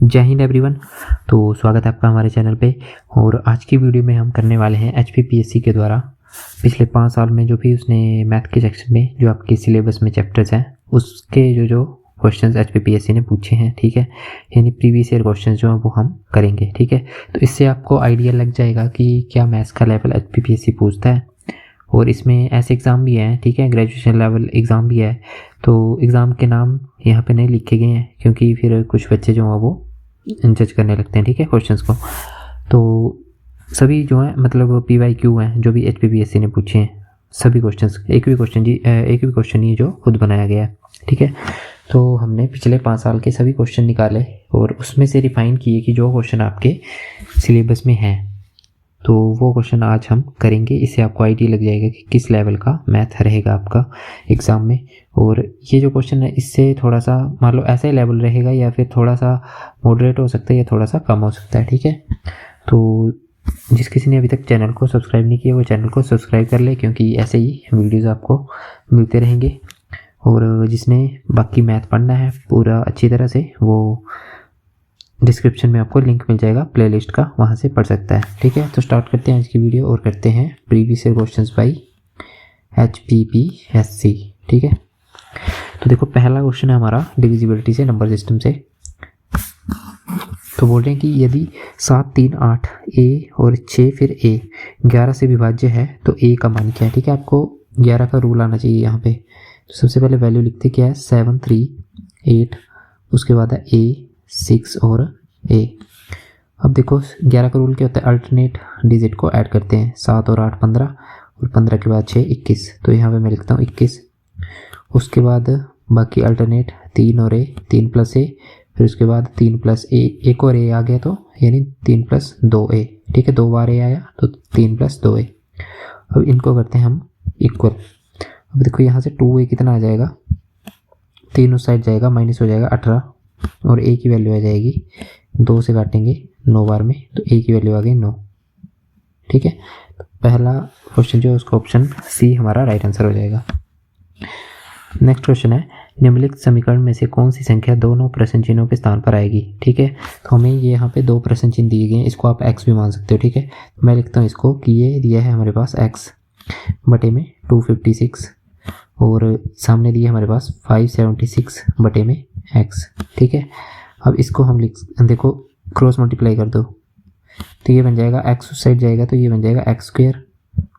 जय हिंद एवरीवन। तो स्वागत है आपका हमारे चैनल पे। और आज की वीडियो में हम करने वाले हैं HPPSC के द्वारा पिछले 5 साल में जो भी उसने मैथ के सेक्शन में जो आपके सिलेबस में चैप्टर्स हैं उसके जो क्वेश्चंस HPPSC ने पूछे हैं, ठीक है, यानी प्रीवियस ईयर क्वेश्चंस जो हैं वो हम करेंगे, ठीक है। तो इससे आपको आइडिया लग जाएगा कि क्या मैथ्स का लेवल HPPSC पूछता है। और इसमें ऐसे एग्ज़ाम भी हैं, ठीक है, ग्रेजुएशन लेवल एग्ज़ाम भी है। तो एग्ज़ाम के नाम यहाँ पे नहीं लिखे गए हैं क्योंकि फिर कुछ बच्चे जो हैं वो जज करने लगते हैं, ठीक है, क्वेश्चंस को। तो सभी जो हैं मतलब PYQ हैं जो भी HPPSC ने पूछे हैं, सभी क्वेश्चंस, एक भी क्वेश्चन नहीं है जो खुद बनाया गया है, ठीक है। तो हमने पिछले 5 साल के सभी क्वेश्चन निकाले और उसमें से रिफाइन किए कि जो क्वेश्चन आपके सिलेबस में हैं तो वो क्वेश्चन आज हम करेंगे। इससे आपको आइडिया लग जाएगा कि किस लेवल का मैथ रहेगा आपका एग्ज़ाम में। और ये जो क्वेश्चन है इससे थोड़ा सा मान लो ऐसा ही लेवल रहेगा या फिर थोड़ा सा मॉडरेट हो सकता है या थोड़ा सा कम हो सकता है, ठीक है। तो जिस किसी ने अभी तक चैनल को सब्सक्राइब नहीं किया वो चैनल को सब्सक्राइब कर ले क्योंकि ऐसे ही वीडियोज़ आपको मिलते रहेंगे। और जिसने बाकी मैथ पढ़ना है पूरा अच्छी तरह से वो डिस्क्रिप्शन में आपको लिंक मिल जाएगा प्लेलिस्ट का, वहाँ से पढ़ सकता है, ठीक है। तो स्टार्ट करते हैं आज की वीडियो और करते हैं previous year questions bye HPPSC, ठीक है। तो देखो पहला क्वेश्चन है हमारा डिविजिबिलिटी से, नंबर सिस्टम से। तो बोल रहे हैं कि यदि 7, 3, 8 A और 6 फिर A 11 से विभाज्य है तो A का मान क्या है, ठीक है। आपको 11 का रूल आना चाहिए यहाँ पे। तो सबसे पहले वैल्यू लिखते क्या है 7, 3, 8, उसके बाद है A, 6 और A। अब देखो 11 का रूल क्या होता है, अल्टरनेट डिजिट को ऐड करते हैं। 7 और 8 15 और 15 के बाद 6 21। तो यहाँ पे मैं लिखता हूँ 21। उसके बाद बाकी अल्टरनेट 3 और A, 3 प्लस A, फिर उसके बाद 3 प्लस A, एक और A आ गया तो यानी 3 प्लस 2A, ठीक है। 2 बार A आया तो 3 प्लस 2A। अब इनको करते हैं हम इक्वल। अब देखो यहाँ से 2A कितना आ जाएगा, 3 उस साइड जाएगा, माइनस हो जाएगा 18 और A की वैल्यू आ जाएगी 2 से काटेंगे 9 बार में तो A की वैल्यू आ गई 9, ठीक है। तो पहला क्वेश्चन जो है उसका ऑप्शन सी हमारा राइट आंसर हो जाएगा। नेक्स्ट क्वेश्चन है निम्नलिखित समीकरण में से कौन सी संख्या दोनों प्रश्न चिन्हों के स्थान पर आएगी, ठीक है। तो हमें ये यहाँ पे 2 प्रश्न चिन्ह दिए गए हैं, इसको आप x भी मान सकते हो, ठीक है। मैं लिखता हूँ इसको कि ये दिया है हमारे पास x बटे में 256 और सामने दिया हमारे पास 576 बटे में x, ठीक है। अब इसको हम देखो क्रॉस मल्टीप्लाई कर दो तो ये बन जाएगा x उस साइड जाएगा तो ये बन जाएगा x स्क्वायर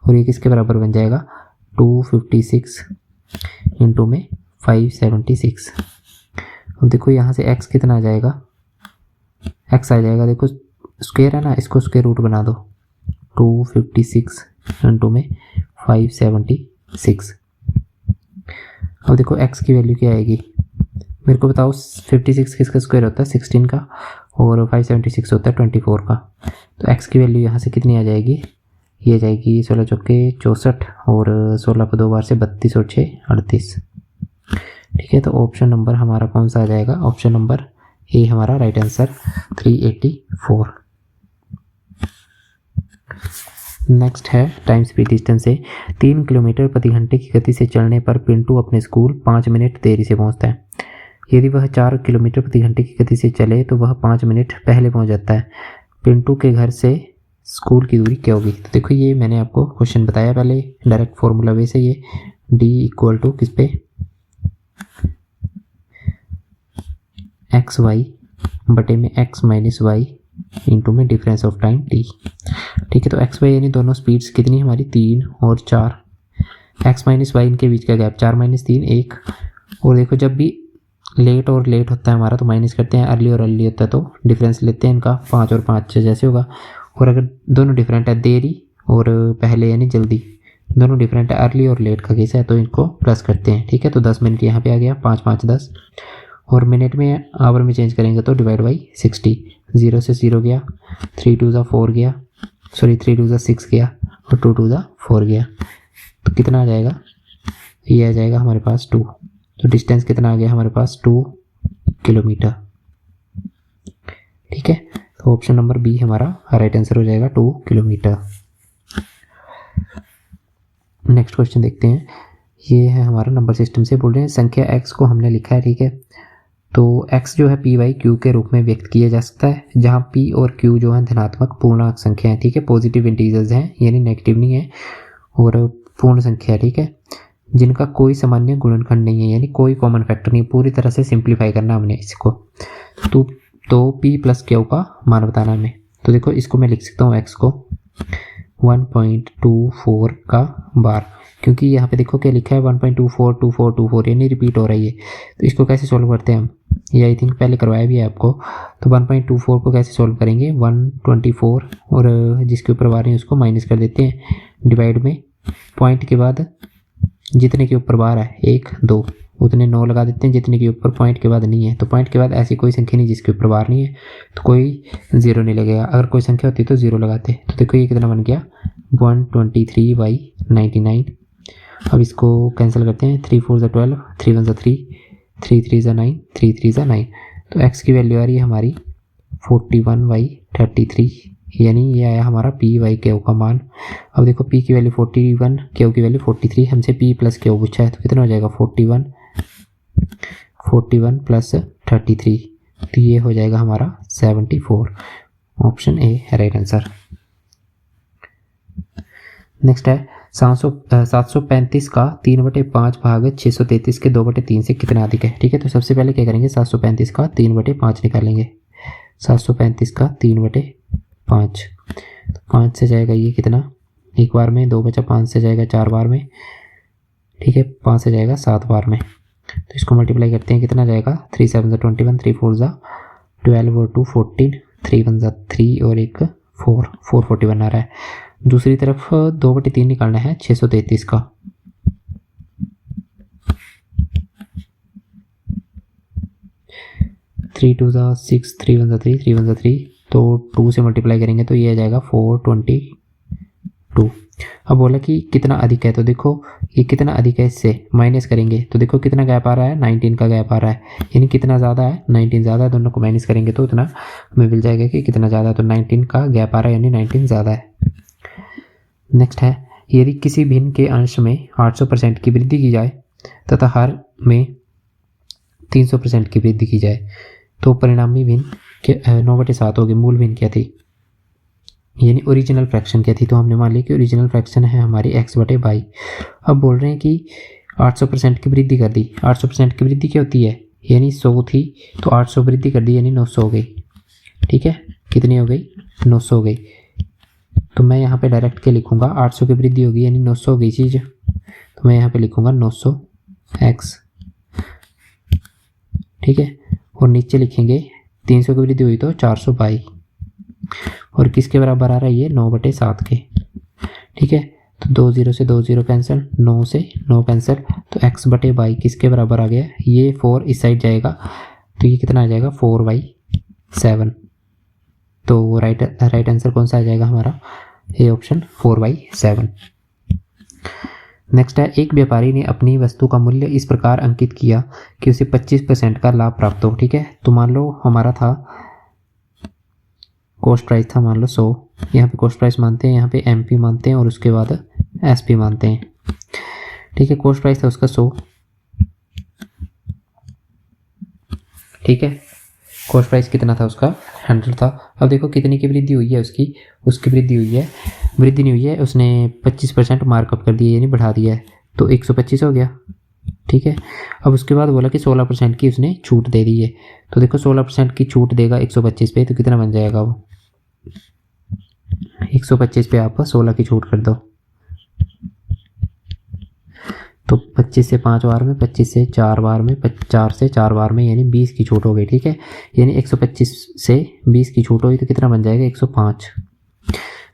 और ये किसके बराबर बन जाएगा 256 इंटू में 576। अब देखो यहाँ से x कितना आ जाएगा, x आ जाएगा, देखो स्क्वायर है ना, इसको स्क्वायर रूट बना दो 256 इंटू में 576। अब देखो x की वैल्यू क्या आएगी, मेरे को बताओ 56 किसका स्क्वायर होता है 16 का और 576 होता है 24 का। तो x की वैल्यू यहाँ से कितनी आ जाएगी, ये आ जाएगी 16 चौके 64 और 16 को 2 बार से 32 और 6 38, ठीक है। तो ऑप्शन नंबर हमारा कौन सा आ जाएगा, ऑप्शन नंबर ए हमारा राइट आंसर 384। नेक्स्ट है टाइम स्पीड डिस्टेंस से। 3 किलोमीटर प्रति घंटे की गति से चलने पर पिंटू अपने स्कूल 5 मिनट देरी से पहुंचता है। यदि वह 4 किलोमीटर प्रति घंटे की गति से चले तो वह 5 मिनट पहले पहुंच जाता है। पिंटू के घर से स्कूल की दूरी क्या होगी। तो देखो ये मैंने आपको क्वेश्चन बताया पहले, डायरेक्ट फॉर्मूला वे से ये d इक्वल टू किस पे XY बटे में x माइनस वाई इंटू में डिफरेंस ऑफ टाइम t, ठीक है। तो XY यानी दोनों स्पीड्स कितनी हमारी 3 और 4, x माइनस वाई इनके बीच का गैप 4 माइनस 3 1। और देखो जब भी लेट और लेट होता है हमारा तो माइनस करते हैं, अर्ली और अर्ली होता है तो डिफरेंस लेते हैं इनका 5 और 5 जैसे होगा। और अगर दोनों डिफरेंट है देरी और पहले यानी जल्दी, दोनों डिफरेंट है अर्ली और लेट का केस है तो इनको प्लस करते हैं, ठीक है। तो 10 मिनट यहाँ पे आ गया, 5 5 10 और मिनट में आवर में चेंज करेंगे तो डिवाइड बाई 60, 0 से 0 गया, 3 2 4 गया, सॉरी 3 2 6 गया और 2 2 4 गया। तो कितना आ जाएगा, ये आ जाएगा हमारे पास 2। तो डिस्टेंस कितना आ गया हमारे पास 2 किलोमीटर, ठीक है। तो ऑप्शन नंबर बी हमारा राइट आंसर हो जाएगा 2 किलोमीटर। नेक्स्ट क्वेश्चन देखते हैं, ये है हमारा नंबर सिस्टम से। बोल रहे हैं संख्या x को हमने लिखा है, ठीक है। तो x जो है पी बाई क्यू के रूप में व्यक्त किया जा सकता है, जहाँ p और q जो है धनात्मक पूर्णांक संख्या है, ठीक है, पॉजिटिव इंटीजर्स हैं, यानी नेगेटिव नहीं है, और पूर्ण संख्या है, ठीक है, जिनका कोई सामान्य गुणनखंड नहीं है, यानी कोई कॉमन फैक्टर नहीं। पूरी तरह से सिंप्लीफाई करना हमने इसको। तो p प्लस क्यू का मान बताना हमें। तो देखो इसको मैं लिख सकता हूँ x को 1.24 का बार, क्योंकि यहाँ पे देखो क्या लिखा है 1.242424, यानी रिपीट हो रही है। तो इसको कैसे सॉल्व करते हैं हम, ये आई थिंक पहले करवाया भी है आपको। तो 1.24 को कैसे सॉल्व करेंगे, 124 और जिसके ऊपर बार है उसको माइनस कर देते हैं, डिवाइड में पॉइंट के बाद जितने के ऊपर बार है 1 2 उतने 9 लगा देते हैं, जितने के ऊपर पॉइंट के बाद नहीं है। तो पॉइंट के बाद ऐसी कोई संख्या नहीं जिसके ऊपर बार नहीं है, तो कोई जीरो नहीं लगेगा। अगर कोई संख्या होती तो जीरो लगाते। तो देखो ये कितना बन गया 123/99। अब इसको कैंसिल करते हैं, 3 4 12, 3 1 3, 3 3 9, 3 3 9। तो x की वैल्यू आ रही है हमारी 41/33, यानी ये आया हमारा p बाई क्यू का मान। अब देखो p की वैल्यू 41, क्यू की वैल्यू 43, हमसे p प्लस क्यू पूछा है, तो कितना हो जाएगा 41 प्लस 33, तो ये हो जाएगा हमारा 74। ऑप्शन ए है राइट आंसर। नेक्स्ट है 735 का 3/5 भाग 633 के 2/3 से कितना अधिक है, ठीक है। तो सबसे पहले क्या करेंगे, 735 का 3/5 निकालेंगे। 735 का 3/5, 5 से जाएगा ये कितना, एक बार में, 2 बचा, 5 से जाएगा 4 बार में, ठीक है, 5 से जाएगा 7 बार में। तो इसको मल्टीप्लाई करते हैं, कितना जाएगा 3 7 21, 3 4 12 और 2 14, 3 1 3 और एक 4, 441 आ रहा है। दूसरी तरफ 2/3 निकालना है 633 का। थ्री 2 6, 3 1 3, 3 1 3, तो 2 से मल्टीप्लाई करेंगे तो ये आ जाएगा 422। अब बोला कि कितना अधिक है, तो देखो ये कितना अधिक है, इससे माइनस करेंगे तो देखो कितना गैप आ रहा है, 19 का गैप आ रहा है, यानी कितना ज़्यादा है, 19 ज़्यादा है। दोनों को माइनस करेंगे तो उतना हमें मिल जाएगा कि कितना ज़्यादा है, तो 19 का गैप आ रहा है, यानी 19 ज़्यादा है। नेक्स्ट है, यदि किसी भिन्न के अंश में 800% की वृद्धि की जाए तथा हर में 300% की वृद्धि की जाए तो परिणामी भिन्न 9/7 होगी। मूल भिन्न क्या थी, यानी ओरिजिनल फ्रैक्शन क्या थी, तो हमने मान लिया कि ओरिजिनल फ्रैक्शन है हमारी x/22। अब बोल रहे हैं कि 800% की वृद्धि कर दी। 800% की वृद्धि क्या होती है, यानी 100 थी तो 800 वृद्धि कर दी, यानी 900 हो गई, ठीक है। कितनी हो गई, 900 हो गई। तो मैं यहाँ पे डायरेक्ट के लिखूँगा 800 की वृद्धि होगी, यानी 900 हो गई चीज़, तो मैं यहाँ पे लिखूँगा 900x, ठीक है। और नीचे लिखेंगे 300 की वृद्धि हुई तो 422, और किसके बराबर आ रहा है ये 9/7 के, ठीक है। तो 2 0 से 2 0 कैंसिल, 9 से 9 कैंसिल, तो x/22 किसके बराबर आ गया, ये 4 इस साइड जाएगा तो ये कितना आ जाएगा 4/7। तो राइट आंसर कौन सा आ जाएगा हमारा, ये ऑप्शन 4/7। नेक्स्ट है, एक व्यापारी ने अपनी वस्तु का मूल्य इस प्रकार अंकित किया कि उसे 25% का लाभ प्राप्त हो, ठीक है। तो मान लो हमारा था कॉस्ट प्राइस था मान लो 100, यहाँ पे कॉस्ट प्राइस मानते हैं, यहाँ पे MP मानते हैं और उसके बाद SP मानते हैं, ठीक है। कॉस्ट प्राइस था उसका 100, ठीक है। कॉस्ट प्राइस कितना था उसका 100 था। अब देखो कितनी की वृद्धि हुई है उसकी वृद्धि हुई है, वृद्धि नहीं हुई है, उसने 25% मार्कअप कर दिया, यानी बढ़ा दिया है, तो 125 हो गया, ठीक है। अब उसके बाद बोला कि 16% की उसने छूट दे दी है, तो देखो 16% की छूट देगा 125 पे, तो कितना बन जाएगा वो 125 पे आप 16 की छूट कर दो, तो 25 से 5 बार में, 25 से 4 बार में, 4 से 4 बार में, यानी 20 की छूट हो गई, ठीक है। यानी 125 से 20 की छूट हुई तो कितना बन जाएगा 105।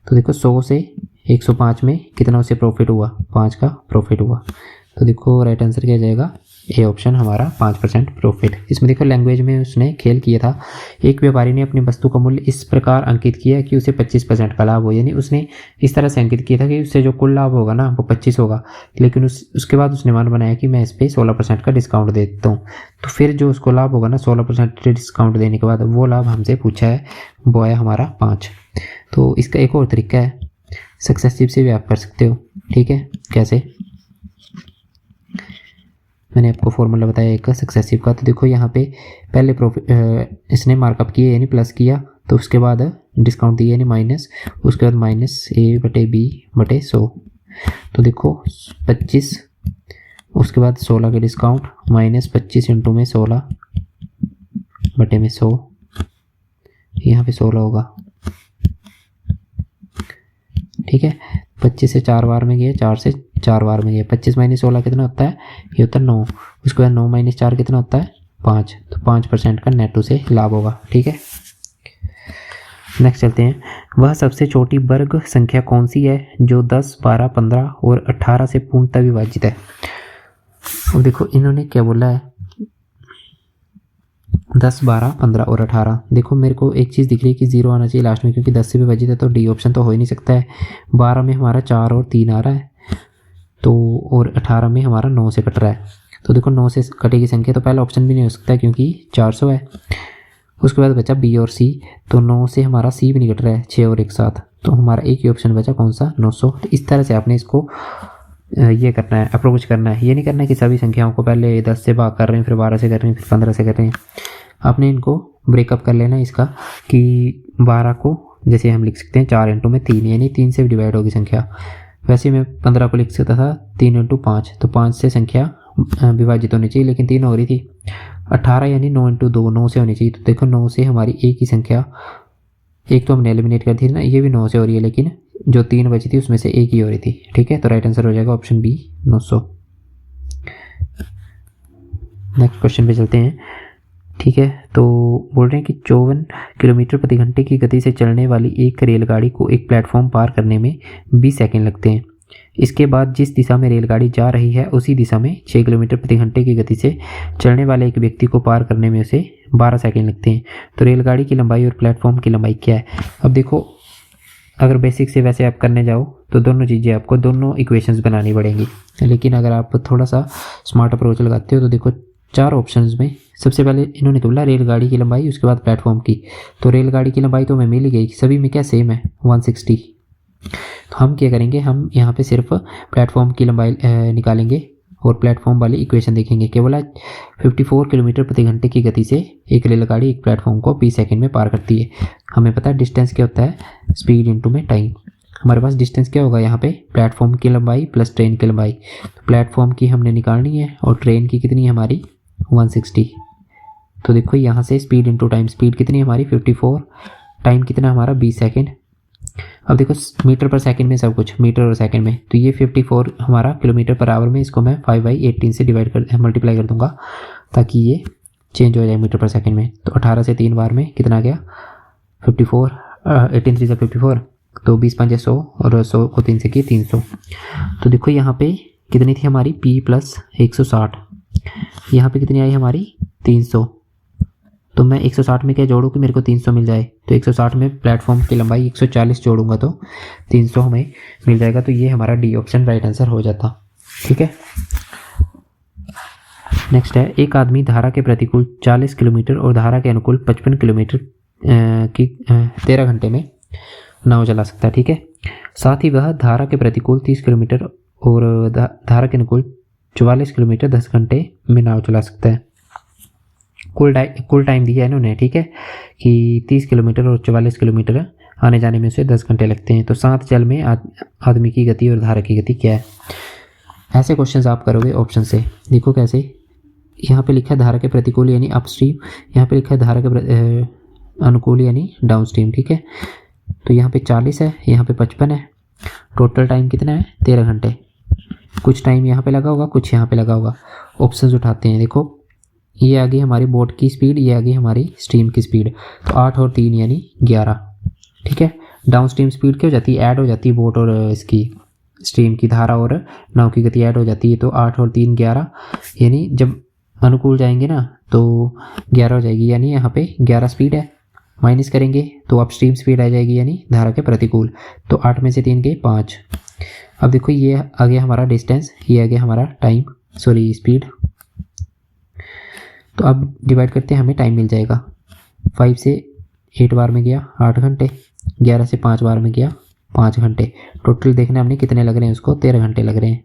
तो देखो 100 से 105 में कितना उसे प्रॉफिट हुआ, 5 का प्रॉफिट हुआ। तो देखो राइट आंसर क्या जाएगा, ए ऑप्शन हमारा 5% प्रॉफिट। इसमें देखो लैंग्वेज में उसने खेल किया था। एक व्यापारी ने अपनी वस्तु का मूल्य इस प्रकार अंकित किया कि उसे 25% का लाभ हो, यानी उसने इस तरह से अंकित किया था कि उससे जो कुल लाभ होगा ना वो 25 होगा, लेकिन उसके बाद उसने मान बनाया कि मैं इस पर 16% का डिस्काउंट दे देता हूँ। तो फिर जो उसको लाभ होगा ना 16% डिस्काउंट देने के बाद वो लाभ हमसे पूछा है, वो आया हमारा 5। तो इसका एक और तरीका है, सक्सेसिव से भी आप कर सकते हो, ठीक है। कैसे, मैंने आपको फॉर्मूला बताया एक सक्सेसिव का। तो देखो यहाँ पे पहले इसने मार्कअप किया यानी प्लस किया, तो उसके बाद डिस्काउंट दिया यानी माइनस, उसके बाद माइनस A/B/100। तो देखो 25, उसके बाद 16 के डिस्काउंट, माइनस 25 इंटू में 16/100, यहाँ पे 16 होगा, ठीक है। 25 से 4 बार में गया, 4 से 4 बार में गया, 25 माइनस 16 कितना होता है, ये होता है 9। उसके बाद 9 माइनस 4 कितना होता है, 5। तो 5% का नेट उसे लाभ होगा, ठीक है। नेक्स्ट चलते हैं, वह सबसे छोटी वर्ग संख्या कौन सी है जो 10, 12, 15 और 18 से पूर्णतः विभाजित है। और देखो इन्होंने क्या बोला है, 10, 12, 15 और 18। देखो मेरे को एक चीज़ दिख रही है कि 0 आना चाहिए लास्ट में, क्योंकि 10 से विभाजित है तो डी ऑप्शन तो हो ही नहीं सकता है। 12 में हमारा 4 और 3 आ रहा है, तो और 18 में हमारा 9 से कट रहा है। तो देखो 9 से कटेगी संख्या, तो पहला ऑप्शन भी नहीं हो सकता है क्योंकि 400 है। उसके बाद बचा बी और सी, तो 9 से हमारा सी भी नहीं कट रहा है, 6 और 1 7, तो हमारा एक ही ऑप्शन बचा, कौन सा, 900। तो इस तरह से आपने इसको ये करना है, अप्रोच करना है। ये नहीं करना है कि सभी संख्याओं को पहले 10 से भाग कर रहे हैं, फिर 12 से कर रहे हैं, फिर 15 से कर रहे हैं। आपने इनको ब्रेकअप कर लेना है इसका, कि 12 को जैसे हम लिख सकते हैं 4 इंटू में 3, यानी 3 से डिवाइड होगी संख्या। वैसे मैं 15 को लिख सकता था 3 इंटू 5, तो 5 से संख्या विभाजित होनी चाहिए, लेकिन 3 हो रही थी। 18 यानी 9 इंटू 2, 9 से होनी चाहिए। तो देखो 9 से हमारी एक ही संख्या, एक तो हमने एलिमिनेट कर दी थी ना, ये भी 9 से हो रही है, लेकिन जो 3 बची थी उसमें से एक ही हो रही थी, ठीक है। तो राइट आंसर हो जाएगा ऑप्शन बी, 900। नेक्स्ट क्वेश्चन पे चलते हैं, ठीक है। तो बोल रहे हैं कि 54 किलोमीटर प्रति घंटे की गति से चलने वाली एक रेलगाड़ी को एक प्लेटफॉर्म पार करने में 20 सेकंड लगते हैं। इसके बाद जिस दिशा में रेलगाड़ी जा रही है उसी दिशा में 6 किलोमीटर प्रति घंटे की गति से चलने वाले एक व्यक्ति को पार करने में उसे 12 सेकंड लगते हैं। तो रेलगाड़ी की लंबाई और प्लेटफॉर्म की लंबाई क्या है। अब देखो अगर बेसिक से वैसे आप करने जाओ तो दोनों चीज़ें आपको, दोनों इक्वेशंस बनानी पड़ेंगी, लेकिन अगर आप थोड़ा सा स्मार्ट अप्रोच लगाते हो तो देखो 4 ऑप्शंस में सबसे पहले इन्होंने तो बोला रेलगाड़ी की लंबाई, उसके बाद प्लेटफॉर्म की। तो रेलगाड़ी की लंबाई तो हमें मिल ही गई, सभी में क्या सेम है, 160। तो हम क्या करेंगे, हम यहाँ पे सिर्फ प्लेटफॉर्म की लंबाई निकालेंगे और प्लेटफॉर्म वाली इक्वेशन देखेंगे। केवल 54 किलोमीटर प्रति घंटे की गति से एक रेलगाड़ी एक प्लेटफॉर्म को 20 सेकंड में पार करती है। हमें पता है डिस्टेंस क्या होता है, स्पीड इंटू में टाइम। हमारे पास डिस्टेंस क्या होगा यहाँ पे, प्लेटफॉर्म की लंबाई प्लस ट्रेन की लंबाई। तो प्लेटफॉर्म की हमने निकालनी है और ट्रेन की कितनी है हमारी, 160। तो देखो यहाँ से स्पीड इंटू टाइम, स्पीड कितनी है हमारी 54, टाइम कितना हमारा 20 सेकेंड। अब देखो मीटर पर सेकंड में सब कुछ, मीटर और सेकंड में, तो ये 54 हमारा किलोमीटर पर आवर में, इसको मैं 5/18 से मल्टीप्लाई कर दूंगा ताकि ये चेंज हो जाए मीटर पर सेकंड में। तो 18 से 3 बार में कितना गया 54, 18 3 से 54, तो 20 5 100 और 100 को 3 से किए 300। तो देखो यहाँ पे कितनी थी हमारी P प्लस 160, यहाँ पे कितनी आई हमारी 300। तो मैं 160 में क्या जोड़ूँ कि मेरे को 300 मिल जाए, तो 160 में प्लेटफॉर्म की लंबाई 140 जोड़ूंगा तो 300 हमें मिल जाएगा। तो ये हमारा डी ऑप्शन राइट आंसर हो जाता, ठीक है। नेक्स्ट है, एक आदमी धारा के प्रतिकूल 40 किलोमीटर और धारा के अनुकूल 55 किलोमीटर की 13 घंटे में नाव चला सकता है, ठीक है। साथ ही वह धारा के प्रतिकूल 30 किलोमीटर और धारा के अनुकूल 44 किलोमीटर 10 घंटे में नाव चला सकता है। कुल टाइम दिया है इन्होंने, ठीक है, कि 30 किलोमीटर और 44 किलोमीटर आने जाने में उसे 10 घंटे लगते हैं। तो 7 जल में आदमी की गति और धारा की गति क्या है। ऐसे क्वेश्चंस आप करोगे ऑप्शन से। देखो कैसे, यहाँ पे लिखा है धारा के प्रतिकूल यानी अपस्ट्रीम, यहाँ पे लिखा है धारा के अनुकूल यानी डाउनस्ट्रीम, ठीक है। तो यहाँ पे 40 है, यहाँ पे 55 है, टोटल टाइम कितना है 13 घंटे। कुछ टाइम यहाँ पे लगा होगा, कुछ यहाँ पे लगा होगा। ऑप्शंस उठाते हैं, देखो ये आ गई हमारी बोट की स्पीड, ये आ गई हमारी स्ट्रीम की स्पीड, तो 8 और 3 यानी 11, ठीक है। डाउन स्ट्रीम स्पीड क्या हो जाती है, ऐड हो जाती है बोट और इसकी स्ट्रीम की, धारा और नाव की गति ऐड हो जाती है। तो 8 और 3 11, यानी जब अनुकूल जाएंगे ना तो 11 हो जाएगी, यानी यहाँ पे 11 स्पीड है। माइनस करेंगे तो अब स्ट्रीम स्पीड आ जाएगी यानी धारा के प्रतिकूल, तो 8 में से 3 गए 5। अब देखो ये आ गया हमारा डिस्टेंस, ये आ गया हमारा टाइम, सॉरी स्पीड। तो अब डिवाइड करते हैं, हमें टाइम मिल जाएगा। 5 से 8 बार में गया 8 घंटे, 11 से 5 बार में गया 5 घंटे। टोटल देखना हमने कितने लग रहे हैं, उसको 13 घंटे लग रहे हैं।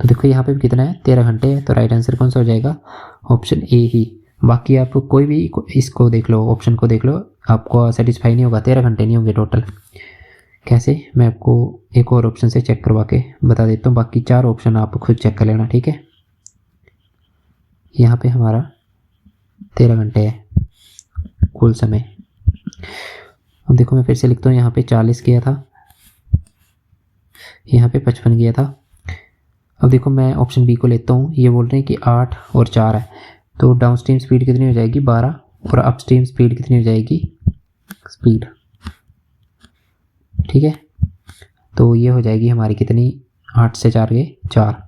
तो देखो यहाँ पे भी कितना है 13 घंटे है। तो राइट आंसर कौन सा हो जाएगा, ऑप्शन ए ही बाकी आप कोई भी इसको देख लो, ऑप्शन को देख लो, आपको सेटिस्फाई नहीं होगा, 13 घंटे नहीं होंगे टोटल। कैसे, मैं आपको एक और ऑप्शन से चेक करवा के बता देता हूँ, बाकी 4 ऑप्शन आप खुद चेक कर लेना, ठीक है। यहाँ पे हमारा 13 घंटे है कुल समय। अब देखो मैं फिर से लिखता हूँ, यहाँ पे 40 किया था, यहाँ पे 55 किया था। अब देखो मैं ऑप्शन बी को लेता हूँ, ये बोल रहे हैं कि 8 और 4 है, तो डाउनस्ट्रीम स्पीड कितनी हो जाएगी 12, और अपस्ट्रीम स्पीड कितनी हो जाएगी स्पीड, ठीक है। तो ये हो जाएगी हमारी कितनी, 8 से 4 गए 4,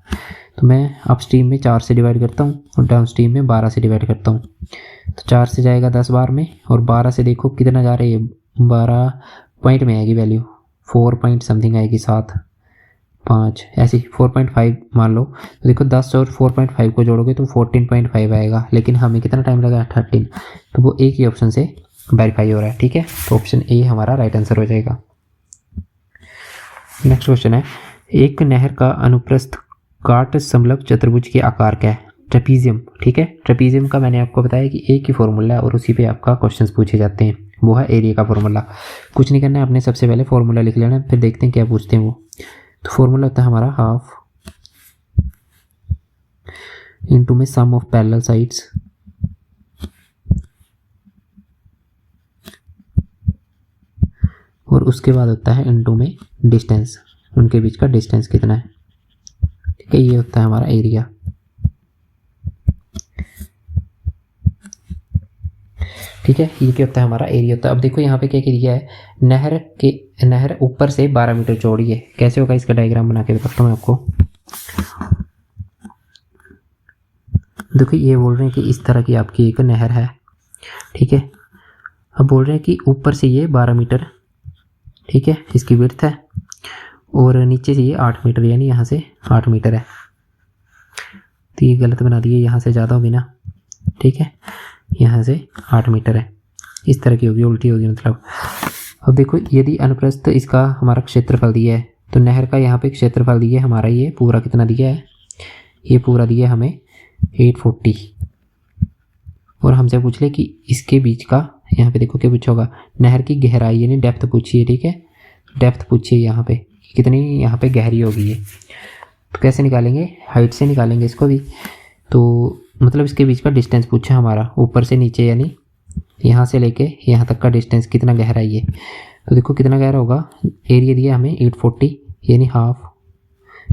तो मैं अपस्ट्रीम में 4 से डिवाइड करता हूँ और डाउनस्ट्रीम में 12 से डिवाइड करता हूँ। तो 4 से जाएगा 10 बार में, और 12 से देखो कितना जा रही है, 12 पॉइंट में आएगी वैल्यू, 4 पॉइंट समथिंग आएगी, 7 5 ऐसी 4.5 मान लो। तो देखो 10 और 4.5 को जोड़ोगे तो 14.5 आएगा, लेकिन हमें कितना टाइम लगा 13, तो वो एक ही ऑप्शन से वेरीफाई हो रहा है, ठीक है। तो ऑप्शन ए हमारा राइट आंसर हो जाएगा। नेक्स्ट क्वेश्चन है, एक नहर का अनुप्रस्थ काट समलंब चतुर्भुज के आकार का है, ट्रेपीजियम, ठीक है। ट्रेपीजियम का मैंने आपको बताया कि एक ही फॉर्मूला है और उसी पे आपका क्वेश्चंस पूछे जाते हैं, वो है एरिया का फॉर्मूला। कुछ नहीं करना है, आपने सबसे पहले फॉर्मूला लिख लेना, फिर देखते हैं क्या पूछते हैं वो। तो फॉर्मूला होता है हमारा हाफ इनटू में सम ऑफ पैरेलल साइड्स और उसके बाद होता है इनटू में डिस्टेंस, उनके बीच का डिस्टेंस कितना है, ठीक है। ये होता है हमारा एरिया, ठीक है। ये क्या होता है हमारा एरिया होता है। अब देखो यहाँ पे क्या किया है, नहर ऊपर से 12 मीटर चौड़ी है। कैसे होगा इसका डायग्राम बना के बताता हूँ मैं आपको। देखो ये बोल रहे हैं कि इस तरह की आपकी एक नहर है, ठीक है। अब बोल रहे हैं कि ऊपर से ये 12 मीटर, ठीक है, इसकी विड्थ है, और नीचे से ये 8 मीटर, यानी यहाँ से 8 मीटर है। तो ये गलत बना दिए, यहाँ से ज़्यादा होगी ना, ठीक है, यहाँ से 8 मीटर है, इस तरह की होगी, उल्टी होगी मतलब। अब देखो यदि अनुप्रस्थ इसका हमारा क्षेत्रफल दिया है, तो नहर का यहाँ पे क्षेत्रफल दिया है हमारा, ये पूरा कितना दिया है, ये पूरा दिया है हमें 840, और हमसे पूछ ले कि इसके बीच का, यहाँ पे देखो क्या पूछा होगा, नहर की गहराई यानी डेप्थ पूछी है, ठीक है। डेप्थ पूछिए यहाँ पे कितनी यहाँ पे गहरी होगी ये, तो कैसे निकालेंगे, हाइट से निकालेंगे इसको भी। तो मतलब इसके बीच का डिस्टेंस पूछा हमारा ऊपर से नीचे, यानी यहाँ से लेके यहाँ तक का डिस्टेंस कितना गहरा है ये। तो देखो कितना गहरा होगा, एरिया दिया हमें 840 यानी हाफ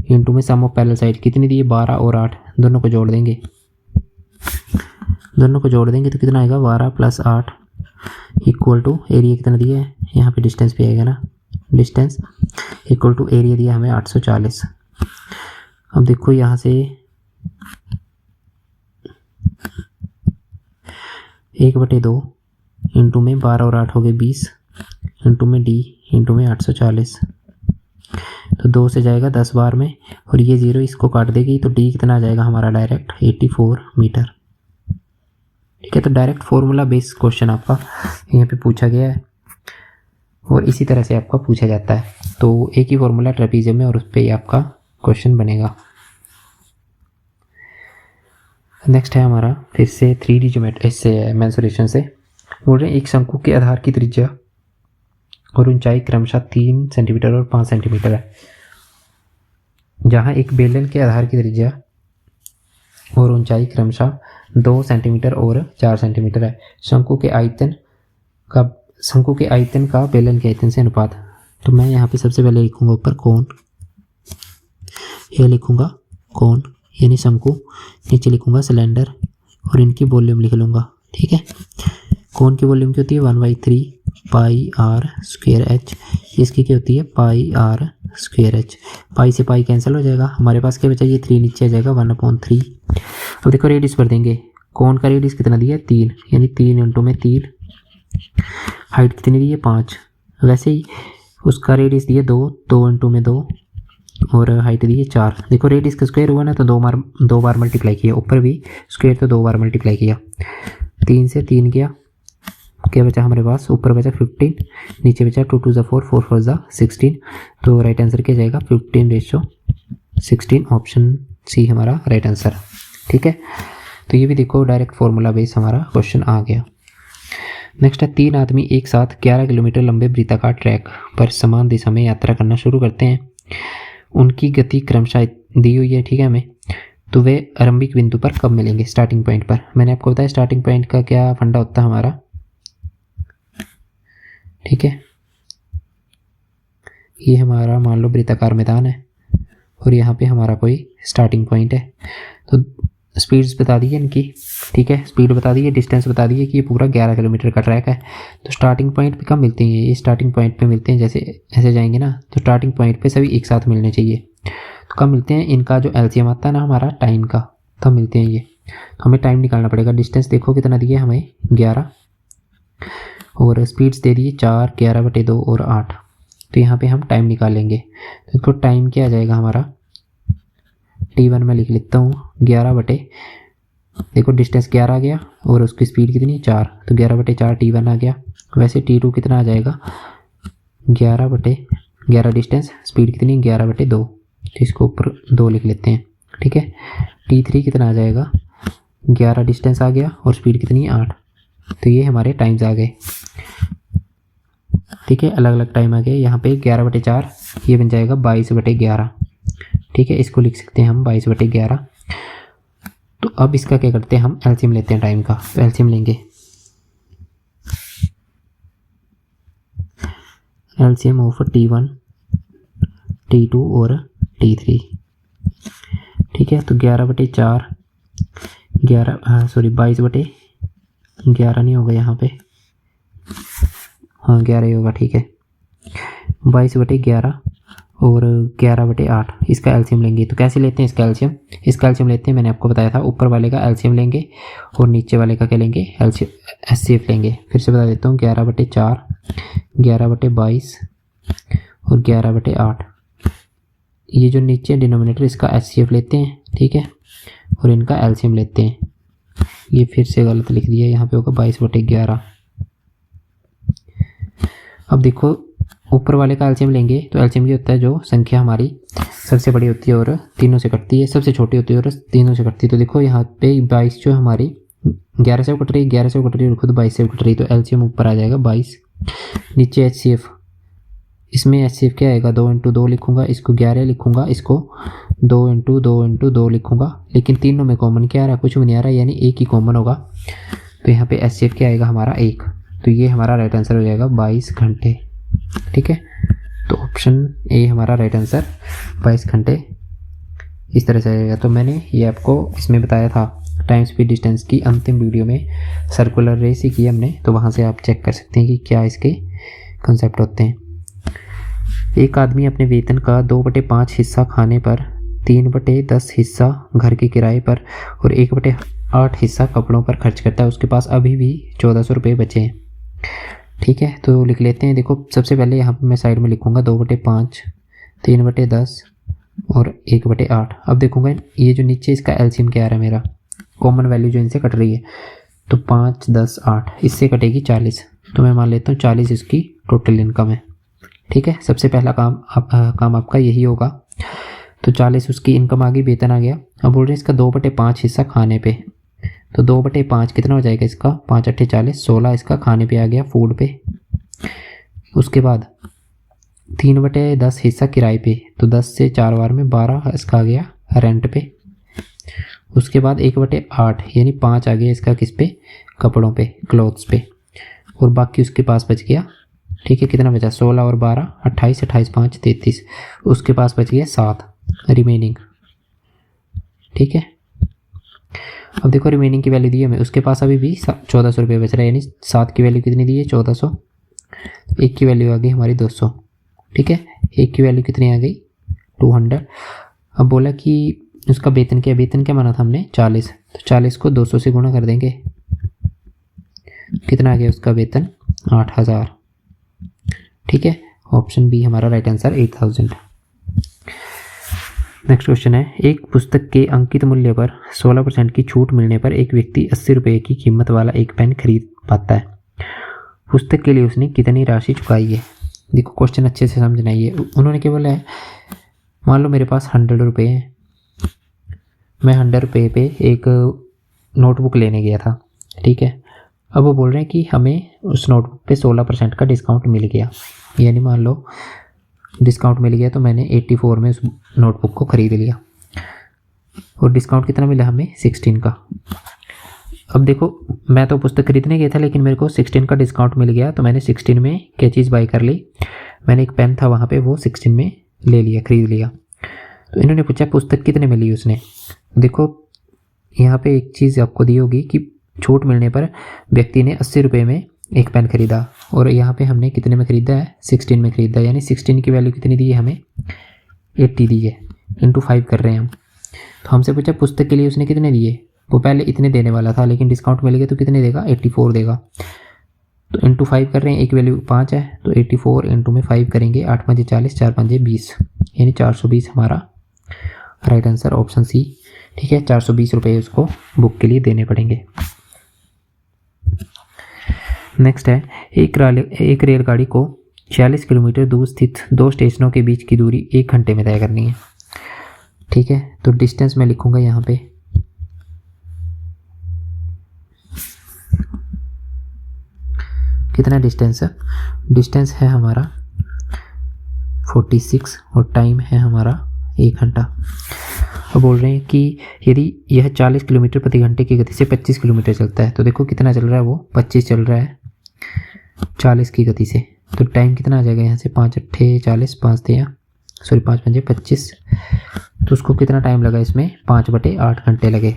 इंटू में सम ऑफ पैरेलल साइड कितनी दी है 12 और 8, दोनों को जोड़ देंगे, दोनों को जोड़ देंगे तो कितना आएगा 12 + 8 इक्वल टू एरिया कितना दिया है, यहाँ पे डिस्टेंस भी आएगा ना, डिस्टेंस इक्वल टू एरिया दिया हमें 840। अब देखो यहाँ से 1/2 इंटू में 12 और 8 हो गए 20 इंटू में डी इंटू में 840, तो 2 से जाएगा 10 बार में, और ये 0 इसको काट देगी, तो डी कितना आ जाएगा हमारा डायरेक्ट 84 मीटर, ठीक है। तो डायरेक्ट फॉर्मूला बेस्ड क्वेश्चन आपका यहाँ पे पूछा गया है, और इसी तरह से आपका पूछा जाता है। तो एक ही फॉर्मूला ट्रेपीजियम में, और उस पर ही आपका क्वेश्चन बनेगा। नेक्स्ट है हमारा फिर से 3D ज्योमेट्री, इससे मेंसुरेशन से बोल रहे हैं, एक शंकु के आधार की त्रिज्या और ऊंचाई क्रमशः 3 सेंटीमीटर और 5 सेंटीमीटर है, जहां एक बेलन के आधार की त्रिज्या और ऊंचाई क्रमशः 2 सेंटीमीटर और 4 सेंटीमीटर है। शंकु के आयतन का बेलन के आयतन से अनुपात। तो मैं यहाँ पे सबसे पहले लिखूंगा ऊपर कोण, ये लिखूंगा कोण यानी शंकु, नीचे लिखूंगा सिलेंडर और इनकी वॉल्यूम लिख लूँगा, ठीक है। कोण की वॉल्यूम क्या होती है 1/3 पाई आर स्क्वायर एच, इसकी क्या होती है पाई आर स्क्वायर एच। पाई से पाई कैंसिल हो जाएगा, हमारे पास क्या बचा, ये 3 नीचे आ जाएगा 1/3। अब देखो रेडियस भर देंगे, कोण का रेडियस कितना दिया है 3, यानी 3 इंटू में 3, हाइट कितनी दी है 5, वैसे ही उसका रेडियस दिया 2 इंटू में 2, और हाइट दी है 4। देखो रेडियस का स्क्वायर हुआ ना, तो 2 बार मल्टीप्लाई किया, ऊपर भी स्क्वायर तो 2 बार मल्टीप्लाई किया, 3 से 3 गया, क्या बचा हमारे पास, ऊपर बचा 15, नीचे बचा 2 × 4 4 × 16। तो राइट आंसर क्या जाएगा 15/16, ऑप्शन सी हमारा राइट आंसर, ठीक है। तो ये भी देखो डायरेक्ट फॉर्मूला बेस हमारा क्वेश्चन आ गया। नेक्स्ट है 3 आदमी एक साथ 11 किलोमीटर लंबे वृत्ताकार ट्रैक पर समान दिशा में यात्रा करना शुरू करते हैं। उनकी गति क्रमशः दी हुई है, ठीक है हमें। तो वे आरंभिक बिंदु पर कब मिलेंगे, स्टार्टिंग पॉइंट पर। मैंने आपको बताया स्टार्टिंग पॉइंट का क्या फंडा होता है हमारा, ठीक है। ये हमारा मान लो वृत्ताकार मैदान है और यहाँ पे हमारा कोई स्टार्टिंग पॉइंट है। तो स्पीड्स बता दी है इनकी, ठीक है, स्पीड बता दी है, डिस्टेंस बता दी है कि ये पूरा 11 किलोमीटर का ट्रैक है। तो स्टार्टिंग पॉइंट पे कब मिलते हैं, ये स्टार्टिंग पॉइंट पे मिलते हैं, जैसे ऐसे जाएंगे ना तो स्टार्टिंग पॉइंट पे सभी एक साथ मिलने चाहिए। तो कब मिलते हैं, इनका जो एलसीएम आता है ना हमारा टाइम का, तब मिलते हैं ये। तो हमें टाइम निकालना पड़ेगा। डिस्टेंस देखो कितना दिया हमें 11 और स्पीड्स दे दिए 4, 11/2 और 8। तो यहाँ पे हम टाइम निकालेंगे। तो इसको टाइम क्या आ जाएगा हमारा, T1 में लिख लेता हूँ 11 देखो डिस्टेंस 11 आ गया और उसकी स्पीड कितनी 4, तो 11/4 T1 आ गया। वैसे T2 कितना आ जाएगा 11/11 डिस्टेंस, स्पीड कितनी 11/2, तो इसको ऊपर 2 लिख लेते हैं, ठीक है। T3 कितना आ जाएगा 11 डिस्टेंस आ गया और स्पीड कितनी 8। तो ये हमारे टाइम्स आ गए, ठीक है, अलग अलग टाइम आ गए। यहाँ पे 11/4 ये बन जाएगा 22/11, ठीक है, इसको लिख सकते हैं हम 22/11। तो अब इसका क्या करते हैं, हम एलसीएम लेते हैं टाइम का। तो एलसीएम लेंगे, एलसीएम ऑफ T1, T2 और T3, ठीक है। तो 11/4 22/11 नहीं होगा यहाँ पे, हाँ 11 ही होगा, ठीक है। 22/11 और 11/8 इसका एलसीएम लेंगे। तो कैसे लेते हैं इसका एलसीएम, इसका एलसीएम लेते हैं, मैंने आपको बताया था, ऊपर वाले का एलसीएम लेंगे और नीचे वाले का क्या लेंगे, एचसीएफ लेंगे। फिर से बता देता हूँ 11/4, 11/22 और 11/8। ये जो नीचे डिनोमिनेटर इसका एचसीएफ लेते हैं, ठीक है, और इनका एलसीएम लेते हैं। ये फिर से गलत लिख दिया, यहाँ पे होगा 22/11। अब देखो ऊपर वाले का एलसीएम लेंगे तो एलसीएम ये होता है जो संख्या हमारी सबसे बड़ी होती है और तीनों से कटती है, सबसे छोटी होती है और तीनों से कटती है। तो देखो यहाँ पे 22 जो हमारी 11 से कट रही है, 11 से कट रही है और खुद 22 से कट रही है, तो एलसीएम ऊपर आ जाएगा 22। नीचे एचसीएफ, इसमें एचसीएफ क्या आएगा 2 × 2 लिखूंगा, इसको 11 लिखूंगा, इसको 2 × 2 × 2 लिखूंगा। लेकिन तीनों में कॉमन क्या आ रहा है, कुछ भी नहीं आ रहा, यानी एक ही कॉमन होगा। तो यहाँ पे एचसीएफ क्या आएगा हमारा 1। तो ये हमारा राइट आंसर हो जाएगा 22 घंटे, ठीक है। तो ऑप्शन ए हमारा राइट आंसर 22 घंटे इस तरह से आएगा। तो मैंने ये आपको इसमें बताया था टाइम स्पीड डिस्टेंस की अंतिम वीडियो में, सर्कुलर रेस ही की हमने, तो वहाँ से आप चेक कर सकते हैं कि क्या इसके कंसेप्ट होते हैं। एक आदमी अपने वेतन का 2/5 हिस्सा खाने पर, 3/10 हिस्सा घर के किराए पर और 1/8 हिस्सा कपड़ों पर खर्च करता है। उसके पास अभी भी 1400 रुपये बचे हैं, ठीक है। तो लिख लेते हैं। देखो सबसे पहले यहाँ पे मैं साइड में लिखूँगा 2/5, 3/10 और 1/8। अब देखूँगा ये जो नीचे इसका एलसीएम क्या आ रहा है मेरा, कॉमन वैल्यू जो इनसे कट रही है, तो 5, 10, 8 इससे कटेगी 40। तो मैं मान लेता हूँ 40 इसकी टोटल इनकम है, ठीक है। सबसे पहला काम आपका यही होगा। तो 40 उसकी इनकम आ गई, वेतन आ गया। अब बोल रहे हैं इसका 2/5 हिस्सा खाने पे, तो 2/5 कितना हो जाएगा इसका, 5 × 8 = 40, 16 इसका खाने पे आ गया, फूड पे। उसके बाद 3/10 हिस्सा किराए पे, तो 10 से 4 बार में 12 इसका आ गया रेंट पे। उसके बाद 1/8 यानी 5 आ गया इसका किस पे, कपड़ों पे, क्लोथ्स पे। और बाकी उसके पास बच गया, ठीक है, कितना बचा 16 और 12 28, 28 5 33। उसके पास बच गया 7 रिमेनिंग, ठीक है। अब देखो रिमेनिंग की वैल्यू दी है हमें, उसके पास अभी भी 1400 रुपये बच रहा है, यानी 7 की वैल्यू कितनी दी है 1400, 1 की वैल्यू आ गई हमारी 200, ठीक है। 1 की वैल्यू कितनी आ गई 200। अब बोला कि उसका वेतन क्या माना था हमने 40, तो 40 को 200 से गुणा कर देंगे, कितना आ गया उसका वेतन 8000, ठीक है। ऑप्शन बी हमारा राइट आंसर 8000। नेक्स्ट क्वेश्चन है, एक पुस्तक के अंकित मूल्य पर 16% की छूट मिलने पर एक व्यक्ति 80 रुपये की कीमत वाला एक पेन खरीद पाता है। पुस्तक के लिए उसने कितनी राशि चुकाई है। देखो क्वेश्चन अच्छे से समझना है। उन्होंने क्या बोला है, मान लो मेरे पास 100 रुपये हैं, मैं 100 रुपये पे एक नोटबुक लेने गया था, ठीक है। अब वो बोल रहे हैं कि हमें उस नोटबुक पे 16% का डिस्काउंट मिल गया, यानी मान लो डिस्काउंट मिल गया तो मैंने 84 में उस नोटबुक को ख़रीद लिया और डिस्काउंट कितना मिला हमें 16 का। अब देखो मैं तो पुस्तक खरीदने गया था लेकिन मेरे को 16 का डिस्काउंट मिल गया तो मैंने 16 में क्या चीज़ बाई कर ली, मैंने एक पेन था वहाँ पे वो 16 में ले लिया, ख़रीद लिया। तो इन्होंने पूछा पुस्तक कितने में ली उसने। देखो यहाँ पे एक चीज़ आपको दी होगी कि छूट मिलने पर व्यक्ति ने 80 रुपये में एक पेन खरीदा और यहाँ पे हमने कितने में ख़रीदा है 16 में ख़रीदा, यानी 16 की वैल्यू कितनी दी है हमें 80 दी है, इंटू 5 कर रहे हैं हम। तो हमसे पूछा पुस्तक के लिए उसने कितने दिए, वो पहले इतने देने वाला था लेकिन डिस्काउंट मिल गया तो कितने देगा 84 देगा। तो इंटू 5 कर रहे हैं, एक वैल्यू 5 है तो 84 इंटू में 5 करेंगे, 8 5 40, 4 5 20, यानी 420 हमारा राइट आंसर ऑप्शन सी, ठीक है। 420 रुपये उसको बुक के लिए देने पड़ेंगे। नेक्स्ट है एक रेलगाड़ी को 46 किलोमीटर दूर स्थित 2 स्टेशनों के बीच की दूरी 1 घंटे में तय करनी है, ठीक है। तो डिस्टेंस मैं लिखूंगा यहाँ पे कितना डिस्टेंस है, डिस्टेंस है हमारा 46 और टाइम है हमारा 1 घंटा। अब बोल रहे हैं कि यदि यह 40 किलोमीटर प्रति घंटे की गति से 25 किलोमीटर चलता है, तो देखो कितना चल रहा है वो 25 चल रहा है 40 की गति से, तो टाइम कितना आ जाएगा यहाँ से 5 8 40, 5 5 25, तो उसको कितना टाइम लगा इसमें 5/8 घंटे लगे।